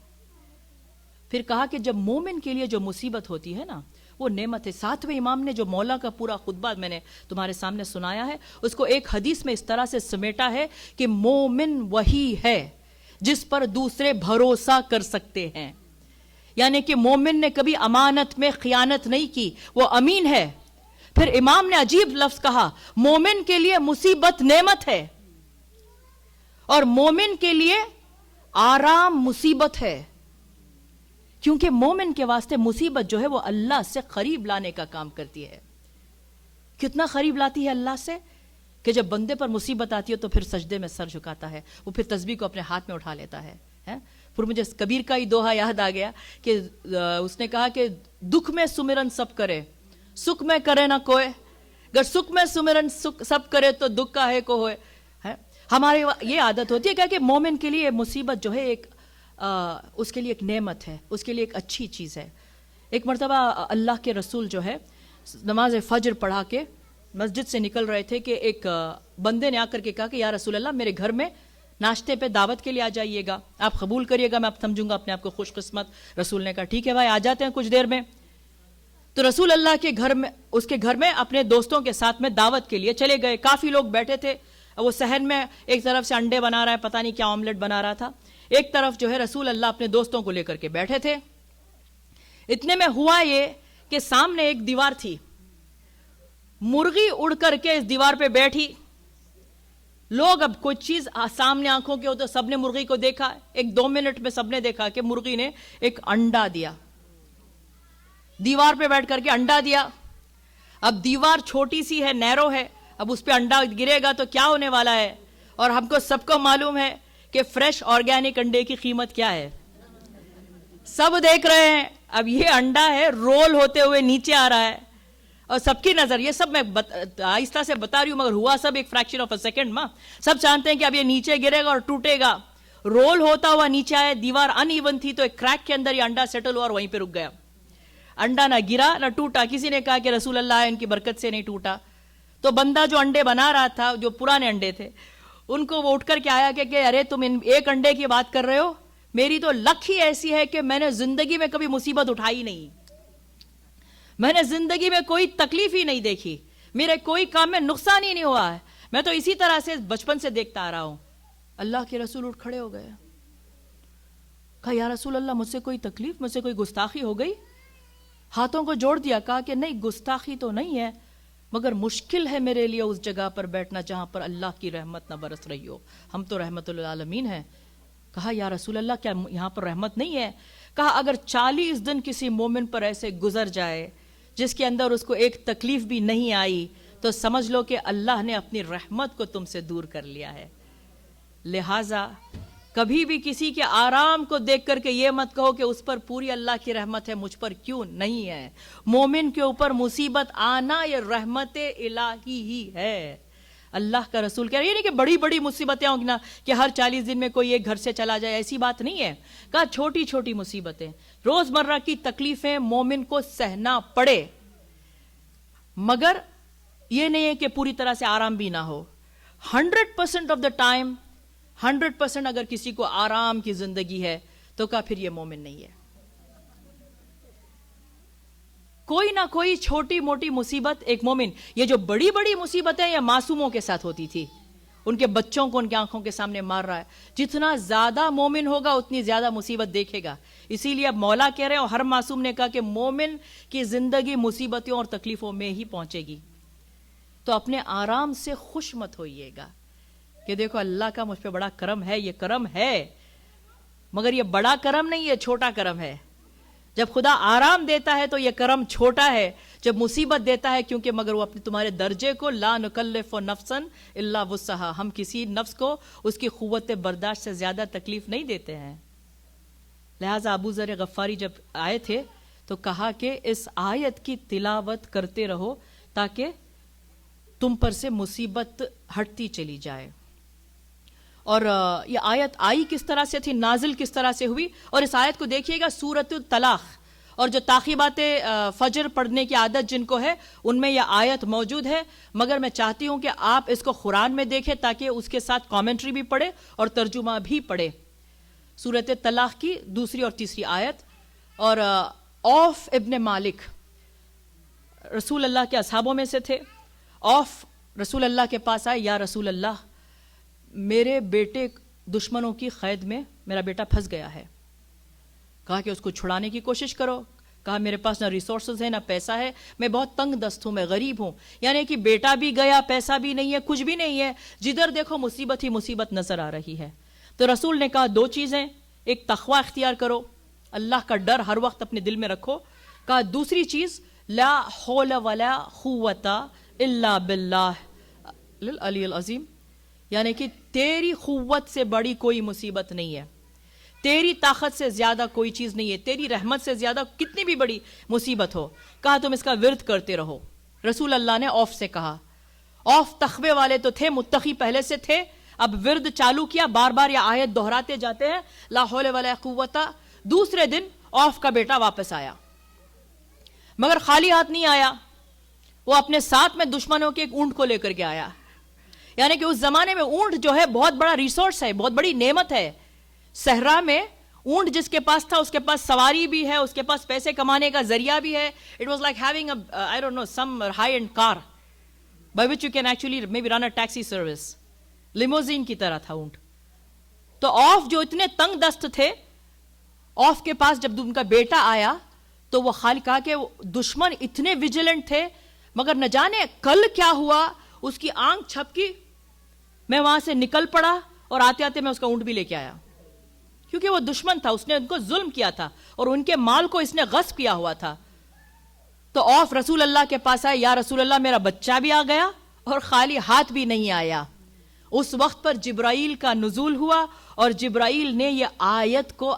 A: پھر کہا کہ جب مومن کے لیے جو مصیبت ہوتی ہے نا, وہ نعمت ہے. ساتویں امام نے جو مولا کا پورا خطبہ میں نے تمہارے سامنے سنایا ہے اس کو ایک حدیث میں اس طرح سے سمیٹا ہے کہ مومن وہی ہے جس پر دوسرے بھروسہ کر سکتے ہیں. یعنی کہ مومن نے کبھی امانت میں خیانت نہیں کی, وہ امین ہے. پھر امام نے عجیب لفظ کہا, مومن کے لیے مصیبت نعمت ہے اور مومن کے لیے آرام مصیبت ہے, کیونکہ مومن کے واسطے مصیبت جو ہے وہ اللہ سے قریب لانے کا کام کرتی ہے. کتنا قریب لاتی ہے اللہ سے کہ جب بندے پر مصیبت آتی ہے تو پھر سجدے میں سر جھکاتا ہے, وہ پھر تسبیح کو اپنے ہاتھ میں اٹھا لیتا ہے. پھر مجھے کبیر کا ہی دوہا یاد آ گیا کہ اس نے کہا کہ دکھ میں سمرن سب کرے, سکھ میں کرے نہ کوئی, اگر سکھ میں سمرن سب کرے تو دکھ کا ہے کو ہوئے. ہمارے یہ عادت ہوتی ہے کہ مومن کے لیے مصیبت جو ہے ایک اس کے لیے ایک نعمت ہے, اس کے لیے ایک اچھی چیز ہے. ایک مرتبہ اللہ کے رسول جو ہے نماز فجر پڑھا کے مسجد سے نکل رہے تھے کہ ایک بندے نے آ کر کے کہا کہ یا رسول اللہ میرے گھر میں ناشتے پہ دعوت کے لیے آ جائیے گا, آپ قبول کریے گا, میں اب سمجھوں گا اپنے آپ کو خوش قسمت. رسول نے کہا ٹھیک ہے بھائی آ جاتے ہیں کچھ دیر میں. تو رسول اللہ کے گھر میں اس کے گھر میں اپنے دوستوں کے ساتھ میں دعوت کے لیے چلے گئے. کافی لوگ بیٹھے تھے, وہ صحن میں ایک طرف سے انڈے بنا رہا ہے, پتہ نہیں کیا آملیٹ بنا رہا تھا, ایک طرف جو ہے رسول اللہ اپنے دوستوں کو لے کر کے بیٹھے تھے. اتنے میں ہوا یہ کہ سامنے ایک دیوار تھی, مرغی اڑ کر کے اس دیوار پہ بیٹھی. لوگ اب کوئی چیز سامنے آنکھوں کے ہو تو سب نے مرغی کو دیکھا, ایک 2 منٹ میں سب نے دیکھا کہ مرغی نے ایک انڈا دیا, دیوار پہ بیٹھ کر کے انڈا دیا. اب دیوار چھوٹی سی ہے, نیرو ہے, اب اس پہ انڈا گرے گا تو کیا ہونے والا ہے, اور ہم کو سب کو معلوم ہے کہ فریش آرگینک انڈے کی قیمت کیا ہے, سب دیکھ رہے ہیں. اب یہ انڈا ہے رول ہوتے ہوئے نیچے آ رہا ہے اور سب کی نظر, یہ سب میں آہستہ سے بتا رہی ہوں مگر ہوا سب ایک فریکشن آف اے سیکنڈ میں. سب جانتے ہیں کہ اب یہ نیچے گرے گا اور ٹوٹے گا. رول ہوتا ہوا نیچے آیا, دیوار ان ایون تھی تو ایک کریک کے اندر یہ انڈا سیٹل ہوا اور وہیں پہ رک گیا. انڈا نہ گرا نہ ٹوٹا. کسی نے کہا کہ رسول اللہ ان کی برکت سے نہیں ٹوٹا. تو بندہ جو انڈے بنا رہا تھا, جو پرانے انڈے تھے, ان کو وہ اٹھ کر کے آیا کہ ارے تم ایک انڈے کی بات کر رہے ہو, میری تو لک ہی ایسی ہے کہ میں نے زندگی میں کبھی مصیبت اٹھائی نہیں, میں نے زندگی میں کوئی تکلیف ہی نہیں دیکھی, میرے کوئی کام میں نقصان ہی نہیں ہوا ہے, میں تو اسی طرح سے بچپن سے دیکھتا آ رہا ہوں. اللہ کے رسول اٹھ کھڑے ہو گئے, کہا یا رسول اللہ مجھ سے کوئی تکلیف, مجھ سے کوئی گستاخی ہو گئی؟ ہاتھوں کو جوڑ دیا, کہا کہ نہیں گستاخی تو نہیں ہے, مگر مشکل ہے میرے لیے اس جگہ پر بیٹھنا جہاں پر اللہ کی رحمت نہ برس رہی ہو, ہم تو رحمت للعالمین ہیں. کہا یا رسول اللہ کیا یہاں پر رحمت نہیں ہے؟ کہا اگر 40 دن کسی مومن پر ایسے گزر جائے جس کے اندر اس کو ایک تکلیف بھی نہیں آئی تو سمجھ لو کہ اللہ نے اپنی رحمت کو تم سے دور کر لیا ہے. لہٰذا کبھی بھی کسی کے آرام کو دیکھ کر کے یہ مت کہو کہ اس پر پوری اللہ کی رحمت ہے, مجھ پر کیوں نہیں ہے. مومن کے اوپر مصیبت آنا یہ رحمت الہی ہی ہے. اللہ کا رسول کہہ رہے ہیں نہیں کہ بڑی بڑی مصیبتیں ہوں گی نا کہ ہر 40 دن میں کوئی ایک گھر سے چلا جائے, ایسی بات نہیں ہے. کہا چھوٹی چھوٹی مصیبتیں, روزمرہ کی تکلیفیں مومن کو سہنا پڑے, مگر یہ نہیں ہے کہ پوری طرح سے آرام بھی نہ ہو. 100% آف دا ٹائم 100% اگر کسی کو آرام کی زندگی ہے تو کہا پھر یہ مومن نہیں ہے. کوئی نہ کوئی چھوٹی موٹی مصیبت ایک مومن, یہ جو بڑی بڑی مصیبتیں یہ معصوموں کے ساتھ ہوتی تھی, ان کے بچوں کو ان کی آنکھوں کے سامنے مار رہا ہے. جتنا زیادہ مومن ہوگا اتنی زیادہ مصیبت دیکھے گا. اسی لیے اب مولا کہہ رہے ہیں, اور ہر معصوم نے کہا کہ مومن کی زندگی مصیبتوں اور تکلیفوں میں ہی پہنچے گی. تو اپنے آرام سے خوش مت ہوئیے گا کہ دیکھو اللہ کا مجھ پہ بڑا کرم ہے. یہ کرم ہے مگر یہ بڑا کرم نہیں, یہ چھوٹا کرم ہے. جب خدا آرام دیتا ہے تو یہ کرم چھوٹا ہے, جب مصیبت دیتا ہے کیونکہ مگر وہ اپنے تمہارے درجے کو لا نکلف نفسا الا وسعها, ہم کسی نفس کو اس کی قوت برداشت سے زیادہ تکلیف نہیں دیتے ہیں. لہٰذا ابو ذر غفاری جب آئے تھے تو کہا کہ اس آیت کی تلاوت کرتے رہو تاکہ تم پر سے مصیبت ہٹتی چلی جائے. اور یہ آیت آئی کس طرح سے تھی, نازل کس طرح سے ہوئی, اور اس آیت کو دیکھیے گا سورۃ الطلاق, اور جو تعقیبات فجر پڑھنے کی عادت جن کو ہے ان میں یہ آیت موجود ہے. مگر میں چاہتی ہوں کہ آپ اس کو قرآن میں دیکھیں تاکہ اس کے ساتھ کامنٹری بھی پڑھے اور ترجمہ بھی پڑھے. سورۃ طلاق کی 2 اور 3 آیت. اور اوف ابن مالک رسول اللہ کے اصحابوں میں سے تھے. اوف رسول اللہ کے پاس آئے, یا رسول اللہ میرے بیٹے دشمنوں کی قید میں میرا بیٹا پھنس گیا ہے. کہا کہ اس کو چھڑانے کی کوشش کرو. کہا میرے پاس نہ ریسورسز ہیں نہ پیسہ ہے, میں بہت تنگ دست ہوں, میں غریب ہوں. یعنی کہ بیٹا بھی گیا, پیسہ بھی نہیں ہے, کچھ بھی نہیں ہے, جدھر دیکھو مصیبت ہی مصیبت نظر آ رہی ہے. تو رسول نے کہا دو چیزیں, ایک تقوی اختیار کرو, اللہ کا ڈر ہر وقت اپنے دل میں رکھو. کہا دوسری چیز لا حول ولا قوت الا باللہ العلی العظیم, یعنی کہ تیری قوت سے بڑی کوئی مصیبت نہیں ہے, تیری طاقت سے زیادہ کوئی چیز نہیں ہے, تیری رحمت سے زیادہ کتنی بھی بڑی مصیبت ہو. کہا تم اس کا ورد کرتے رہو. رسول اللہ نے اوف سے کہا. اوف تقوی والے تو تھے, متقی پہلے سے تھے, اب ورد چالو کیا, بار بار یہ آیت دہراتے جاتے ہیں لا حول ولا قوت. دوسرے دن اوف کا بیٹا واپس آیا, مگر خالی ہاتھ نہیں آیا, وہ اپنے ساتھ میں دشمنوں کے ایک اونٹ کو لے کر کے آیا. یعنی کہ اس زمانے میں اونٹ جو ہے بہت بڑا ریسورس ہے, بہت بڑی نعمت ہے. صحرا میں اونٹ جس کے پاس تھا اس کے پاس سواری بھی ہے, اس کے پاس پیسے کمانے کا ذریعہ بھی ہے. It was like having I don't know some high-end car by which you can actually maybe run a taxi service. Limousine کی طرح تھا اونٹ. تو اوف جو اتنے تنگ دست تھے, اوف کے پاس جب ان کا بیٹا آیا تو وہ خالی کہا کہ دشمن اتنے ویجیلنٹ تھے, مگر نہ جانے کل کیا ہوا, اس کی آنکھ چھپکی, میں وہاں سے نکل پڑا اور آتے آتے میں اس کا اونٹ بھی لے کے آیا, کیونکہ وہ دشمن تھا, اس نے ان کو ظلم کیا تھا اور ان کے مال کو اس نے غصب کیا ہوا تھا. تو اوف رسول اللہ کے پاس آئے, یا رسول اللہ میرا بچہ بھی آ گیا اور خالی ہاتھ بھی نہیں آیا. اس وقت پر جبرائیل کا نزول ہوا اور جبرائیل نے یہ آیت کو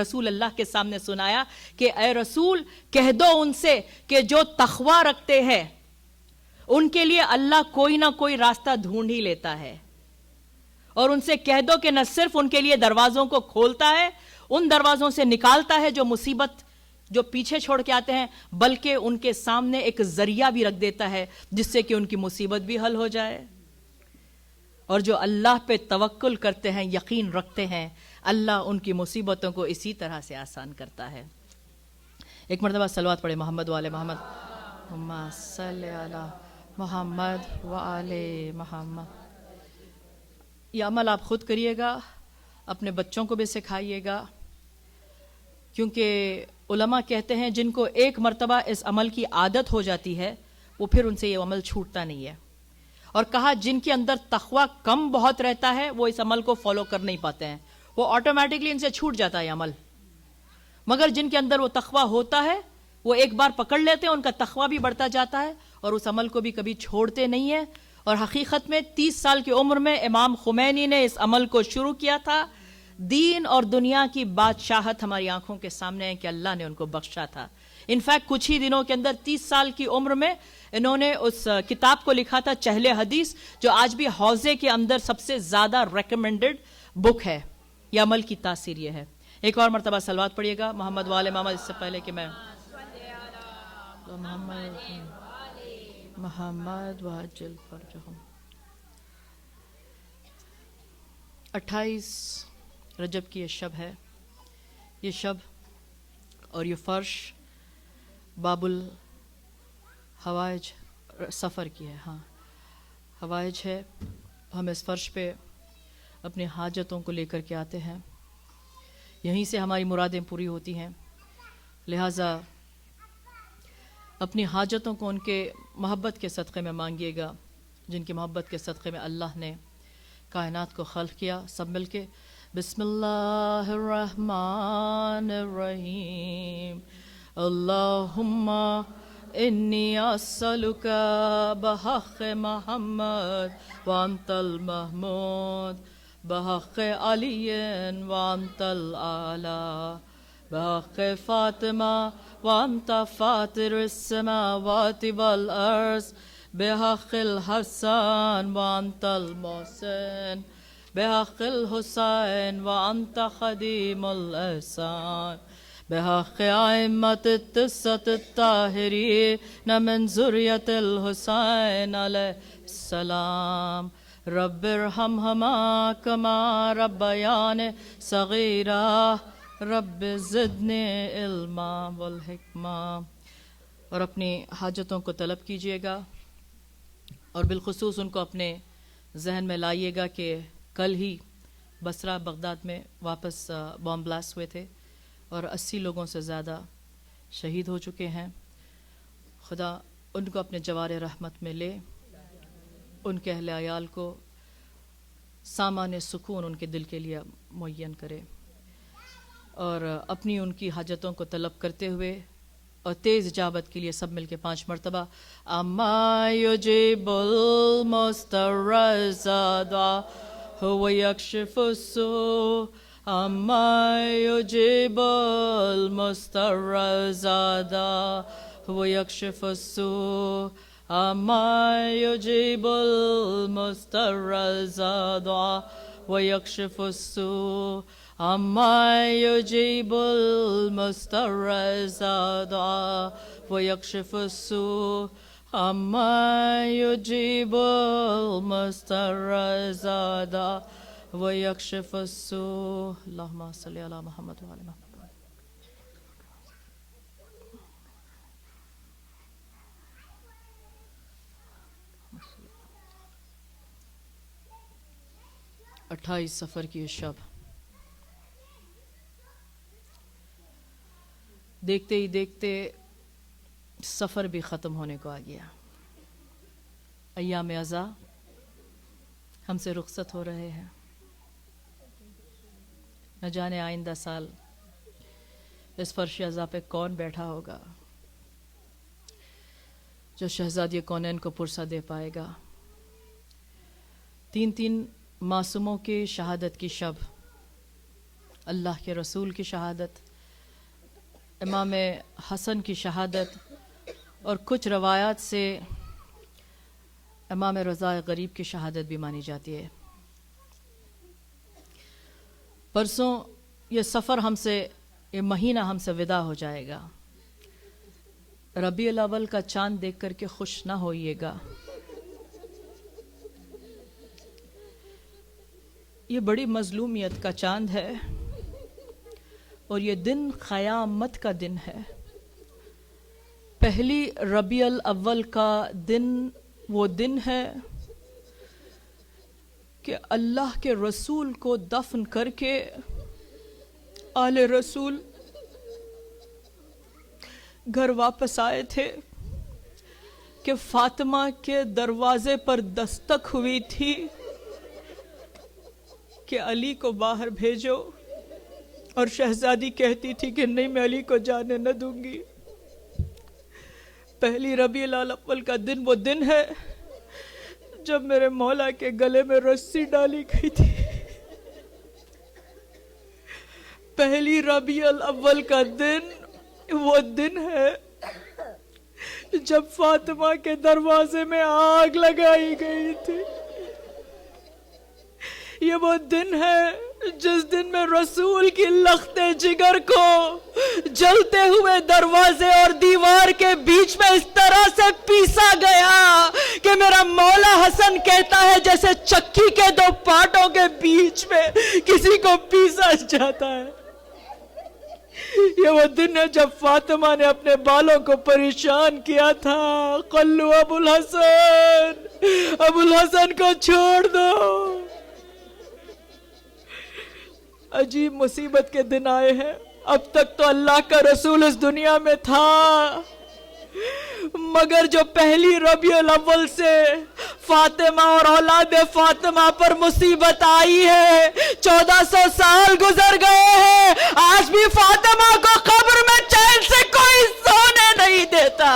A: رسول اللہ کے سامنے سنایا کہ اے رسول کہہ دو ان سے کہ جو تقوی رکھتے ہیں ان کے لیے اللہ کوئی نہ کوئی راستہ ڈھونڈ ہی لیتا ہے, اور ان سے کہہ دو کہ نہ صرف ان کے لیے دروازوں کو کھولتا ہے, ان دروازوں سے نکالتا ہے جو مصیبت جو پیچھے چھوڑ کے آتے ہیں, بلکہ ان کے سامنے ایک ذریعہ بھی رکھ دیتا ہے جس سے کہ ان کی مصیبت بھی حل ہو جائے. اور جو اللہ پہ توکل کرتے ہیں, یقین رکھتے ہیں, اللہ ان کی مصیبتوں کو اسی طرح سے آسان کرتا ہے. ایک مرتبہ صلوات پڑھے محمد و آل محمد, اللہم صلی علی محمد و آل محمد. یہ عمل آپ خود کریے گا, اپنے بچوں کو بھی سکھائیے گا, کیونکہ علماء کہتے ہیں جن کو ایک مرتبہ اس عمل کی عادت ہو جاتی ہے وہ پھر ان سے یہ عمل چھوٹتا نہیں ہے. اور کہا جن کے اندر تقوی کم بہت رہتا ہے وہ اس عمل کو فالو کر نہیں پاتے ہیں, وہ آٹومیٹکلی ان سے چھوٹ جاتا ہے یہ عمل. مگر جن کے اندر وہ تقوی ہوتا ہے وہ ایک بار پکڑ لیتے ہیں, ان کا تقوی بھی بڑھتا جاتا ہے اور اس عمل کو بھی کبھی چھوڑتے نہیں ہیں. اور حقیقت میں 30 سال کی عمر میں امام خمینی نے اس عمل کو شروع کیا تھا. دین اور دنیا کی بادشاہت ہماری آنکھوں کے سامنے ہے کہ اللہ نے ان کو بخشا تھا. انفیکٹ کچھ ہی دنوں کے اندر 30 سال کی عمر میں انہوں نے اس کتاب کو لکھا تھا چہل حدیث, جو آج بھی حوزے کے اندر سب سے زیادہ ریکمینڈڈ بک ہے. یہ عمل کی تاثیر یہ ہے. ایک اور مرتبہ صلوات پڑھیے گا محمد والے محمد, اس سے پہلے کہ میں محمد وجل فرجہم. 28 رجب کی یہ شب ہے, یہ شب اور یہ فرش باب الحوائج سفر کی ہے. ہاں حوائج ہے, ہم اس فرش پہ اپنی حاجتوں کو لے کر کے آتے ہیں, یہیں سے ہماری مرادیں پوری ہوتی ہیں. لہٰذا اپنی حاجتوں کو ان کے محبت کے صدقے میں مانگیے گا, جن کی محبت کے صدقے میں اللہ نے کائنات کو خلق کیا. سب مل کے بسم اللہ الرحمن الرحیم. اللہم انی اسألک بحق محمد وانت المحمود بحق علی وانت العلا بحق فاطمہ وانت فاطر السماوات والارض بحق الحسن وانت المحسن بحق الحسین وانت خدیم الاحسان بحق ائمة التسعة الطاہرین من ذریة الحسین علیہ السلام. رب ارحمہما کما ربیانی صغیرا رب زدنی علما والحکمہ. اور اپنی حاجتوں کو طلب کیجیے گا، اور بالخصوص ان کو اپنے ذہن میں لائیے گا کہ کل ہی بصرہ بغداد میں واپس بام بلاسٹ ہوئے تھے اور 80 لوگوں سے زیادہ شہید ہو چکے ہیں۔ خدا ان کو اپنے جوار رحمت میں لے، ان کے اہل عیال کو سامان سکون ان کے دل کے لیے معین کرے، اور اپنی ان کی حاجتوں کو طلب کرتے ہوئے اور تیز اجابت کے لیے سب مل کے 5 مرتبہ اما یجیب المستر دعا هو يكشف السوء، اما يجيب المستر دعا هو يكشف السوء، اما يجيب المستر دعا ويكشف السوء، اما يجيب المستر دعا ويكشف السوء، اما يجيب المستر دعا ويكشف السوء۔ اللهم صل على محمد وعلى محمد۔ 28 سفر کی شب، دیکھتے ہی دیکھتے سفر بھی ختم ہونے کو آ گیا۔ ایام عزا ہم سے رخصت ہو رہے ہیں۔ نہ جانے آئندہ سال اس فرش عزا پہ کون بیٹھا ہوگا جو شہزادی کونین کو پرسہ دے پائے گا۔ 3 معصوموں کی شہادت کی شب، اللہ کے رسول کی شہادت، امام حسن کی شہادت، اور کچھ روایات سے امام رضا غریب کی شہادت بھی مانی جاتی ہے۔ پرسوں یہ سفر ہم سے، یہ مہینہ ہم سے ودا ہو جائے گا۔ ربیع الاول کا چاند دیکھ کر کے خوش نہ ہوئیے گا، یہ بڑی مظلومیت کا چاند ہے، اور یہ دن قیامت کا دن ہے۔ پہلی ربیع الاول کا دن وہ دن ہے کہ اللہ کے رسول کو دفن کر کے آل رسول گھر واپس آئے تھے، کہ فاطمہ کے دروازے پر دستک ہوئی تھی کہ علی کو باہر بھیجو، اور شہزادی کہتی تھی کہ نہیں، میں علی کو جانے نہ دوں گی۔ پہلی ربیع الاول کا دن وہ دن ہے جب میرے مولا کے گلے میں رسی ڈالی گئی تھی۔ پہلی ربیع الاول کا دن وہ دن ہے جب فاطمہ کے دروازے میں آگ لگائی گئی تھی۔ یہ وہ دن ہے جس دن میں رسول کی لخت جگر کو جلتے ہوئے دروازے اور دیوار کے بیچ میں اس طرح سے پیسا گیا کہ میرا مولا حسن کہتا ہے جیسے چکی کے 2 پارٹوں کے بیچ میں کسی کو پیسا جاتا ہے۔ یہ وہ دن ہے جب فاطمہ نے اپنے بالوں کو پریشان کیا تھا، قلو ابو الحسن کو چھوڑ دو۔ عجیب مصیبت کے دن آئے ہیں۔ اب تک تو اللہ کا رسول اس دنیا میں تھا، مگر جو پہلی ربیع الاول سے فاطمہ اور اولاد فاطمہ پر مصیبت آئی ہے، 1400 سال گزر گئے ہیں، آج بھی فاطمہ کو قبر میں چین سے کوئی سونے نہیں دیتا۔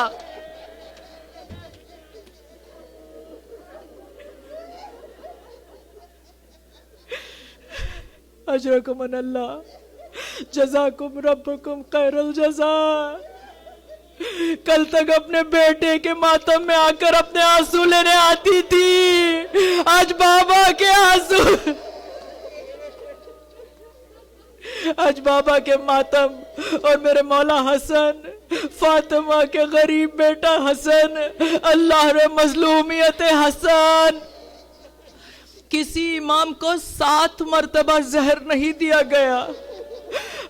A: اجرکم من اللہ، جزاکم ربکم خیر الجزا۔ کل تک اپنے بیٹے کے ماتم میں آ کر اپنے آنسو لینے آتی تھی، آج بابا کے آنسو، آج بابا کے ماتم اور میرے مولا حسن، فاطمہ کے غریب بیٹا حسن، اللہ رے مظلومیت حسن۔ کسی امام کو 7 مرتبہ زہر نہیں دیا گیا،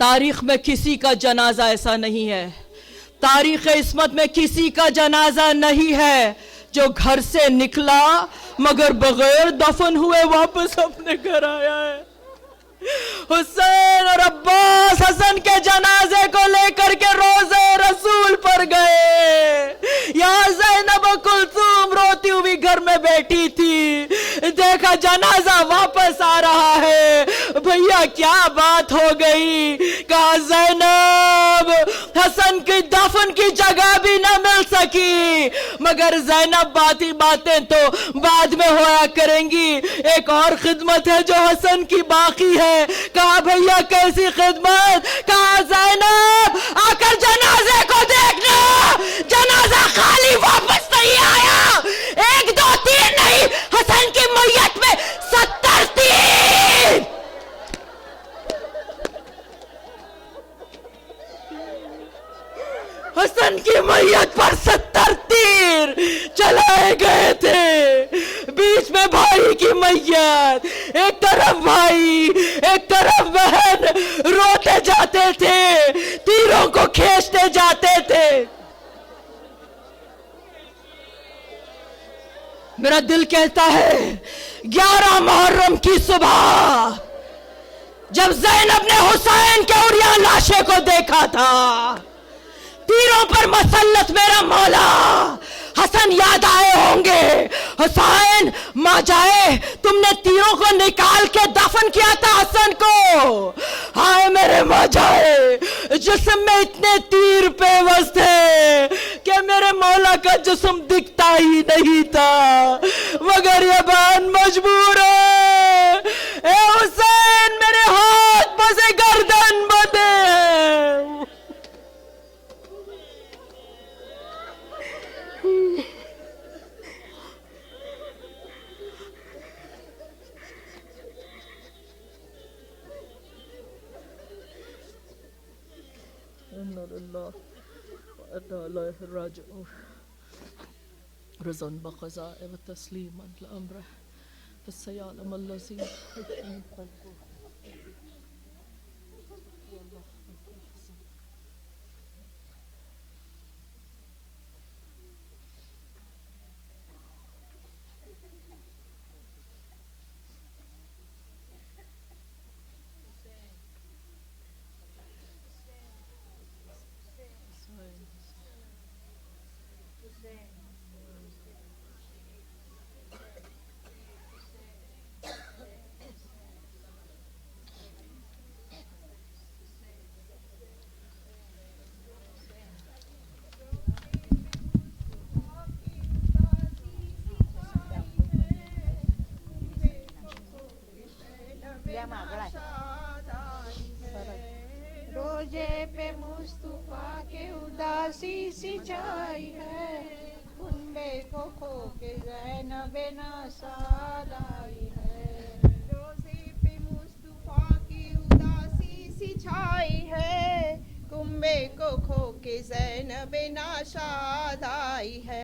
A: تاریخ میں کسی کا جنازہ ایسا نہیں ہے، تاریخ عصمت میں کسی کا جنازہ نہیں ہے جو گھر سے نکلا مگر بغیر دفن ہوئے واپس اپنے گھر آیا ہے۔ حسین اور عباس حسن کے جنازے کو لے کر کے روضہ رسول پر گئے، یہاں زینب و کلثوم روتی ہوئی گھر میں بیٹھی تھی، دیکھا جنازہ واپس آ رہا ہے، بھیا کیا بات ہو گئی؟ کہا زینب حسن کی دفن کی جگہ بھی نہ مل سکی، مگر زینب باتیں تو بعد میں ہوا کریں گی، ایک اور خدمت ہے جو حسن کی باقی ہے۔ کہا بھیا کیسی خدمت؟ کہا زینب آ کر جنازے کو دیکھنا، جنازہ خالی واپس نہیں آیا، 1 2 3 نہیں، حسن کی میت میں 70 تیر۔ حسن کی میت پر 70 تیر چلائے گئے تھے، بیچ میں بھائی کی میت، ایک طرف بھائی ایک طرف بہن روتے جاتے تھے، تیروں کو کھینچتے جاتے تھے۔ میرا دل کہتا ہے 11 محرم کی صبح جب زینب نے حسین کے عریان لاشے کو دیکھا تھا، تیروں پر مسلط میرا مولا، حسن یاد آئے ہوں گے، حسین ماں جائے تم نے تیروں کو نکال کے دفن کیا تھا حسن کو، ہائے میرے ماں جائے جسم میں اتنے تیر پیوست تھے کہ میرے مولا کا جسم دکھتا ہی نہیں تھا، مگر یہ بہن مجبور ہے، اے حسین میرے ہاتھ پسے گردن بدے۔ رضا بقضاء وتسلیما لامره فسيعلم الذين يحبون قلبه۔
B: روزے پہ مصطفیٰ کے اداسی سی چھائی ہے، کنبے کو کھو کے زینب ناساد آئی ہے۔ روزے پہ مصطفیٰ کی اداسی سی چھائی ہے، کنبے کو کھو کے زینب ناساد آئی ہے۔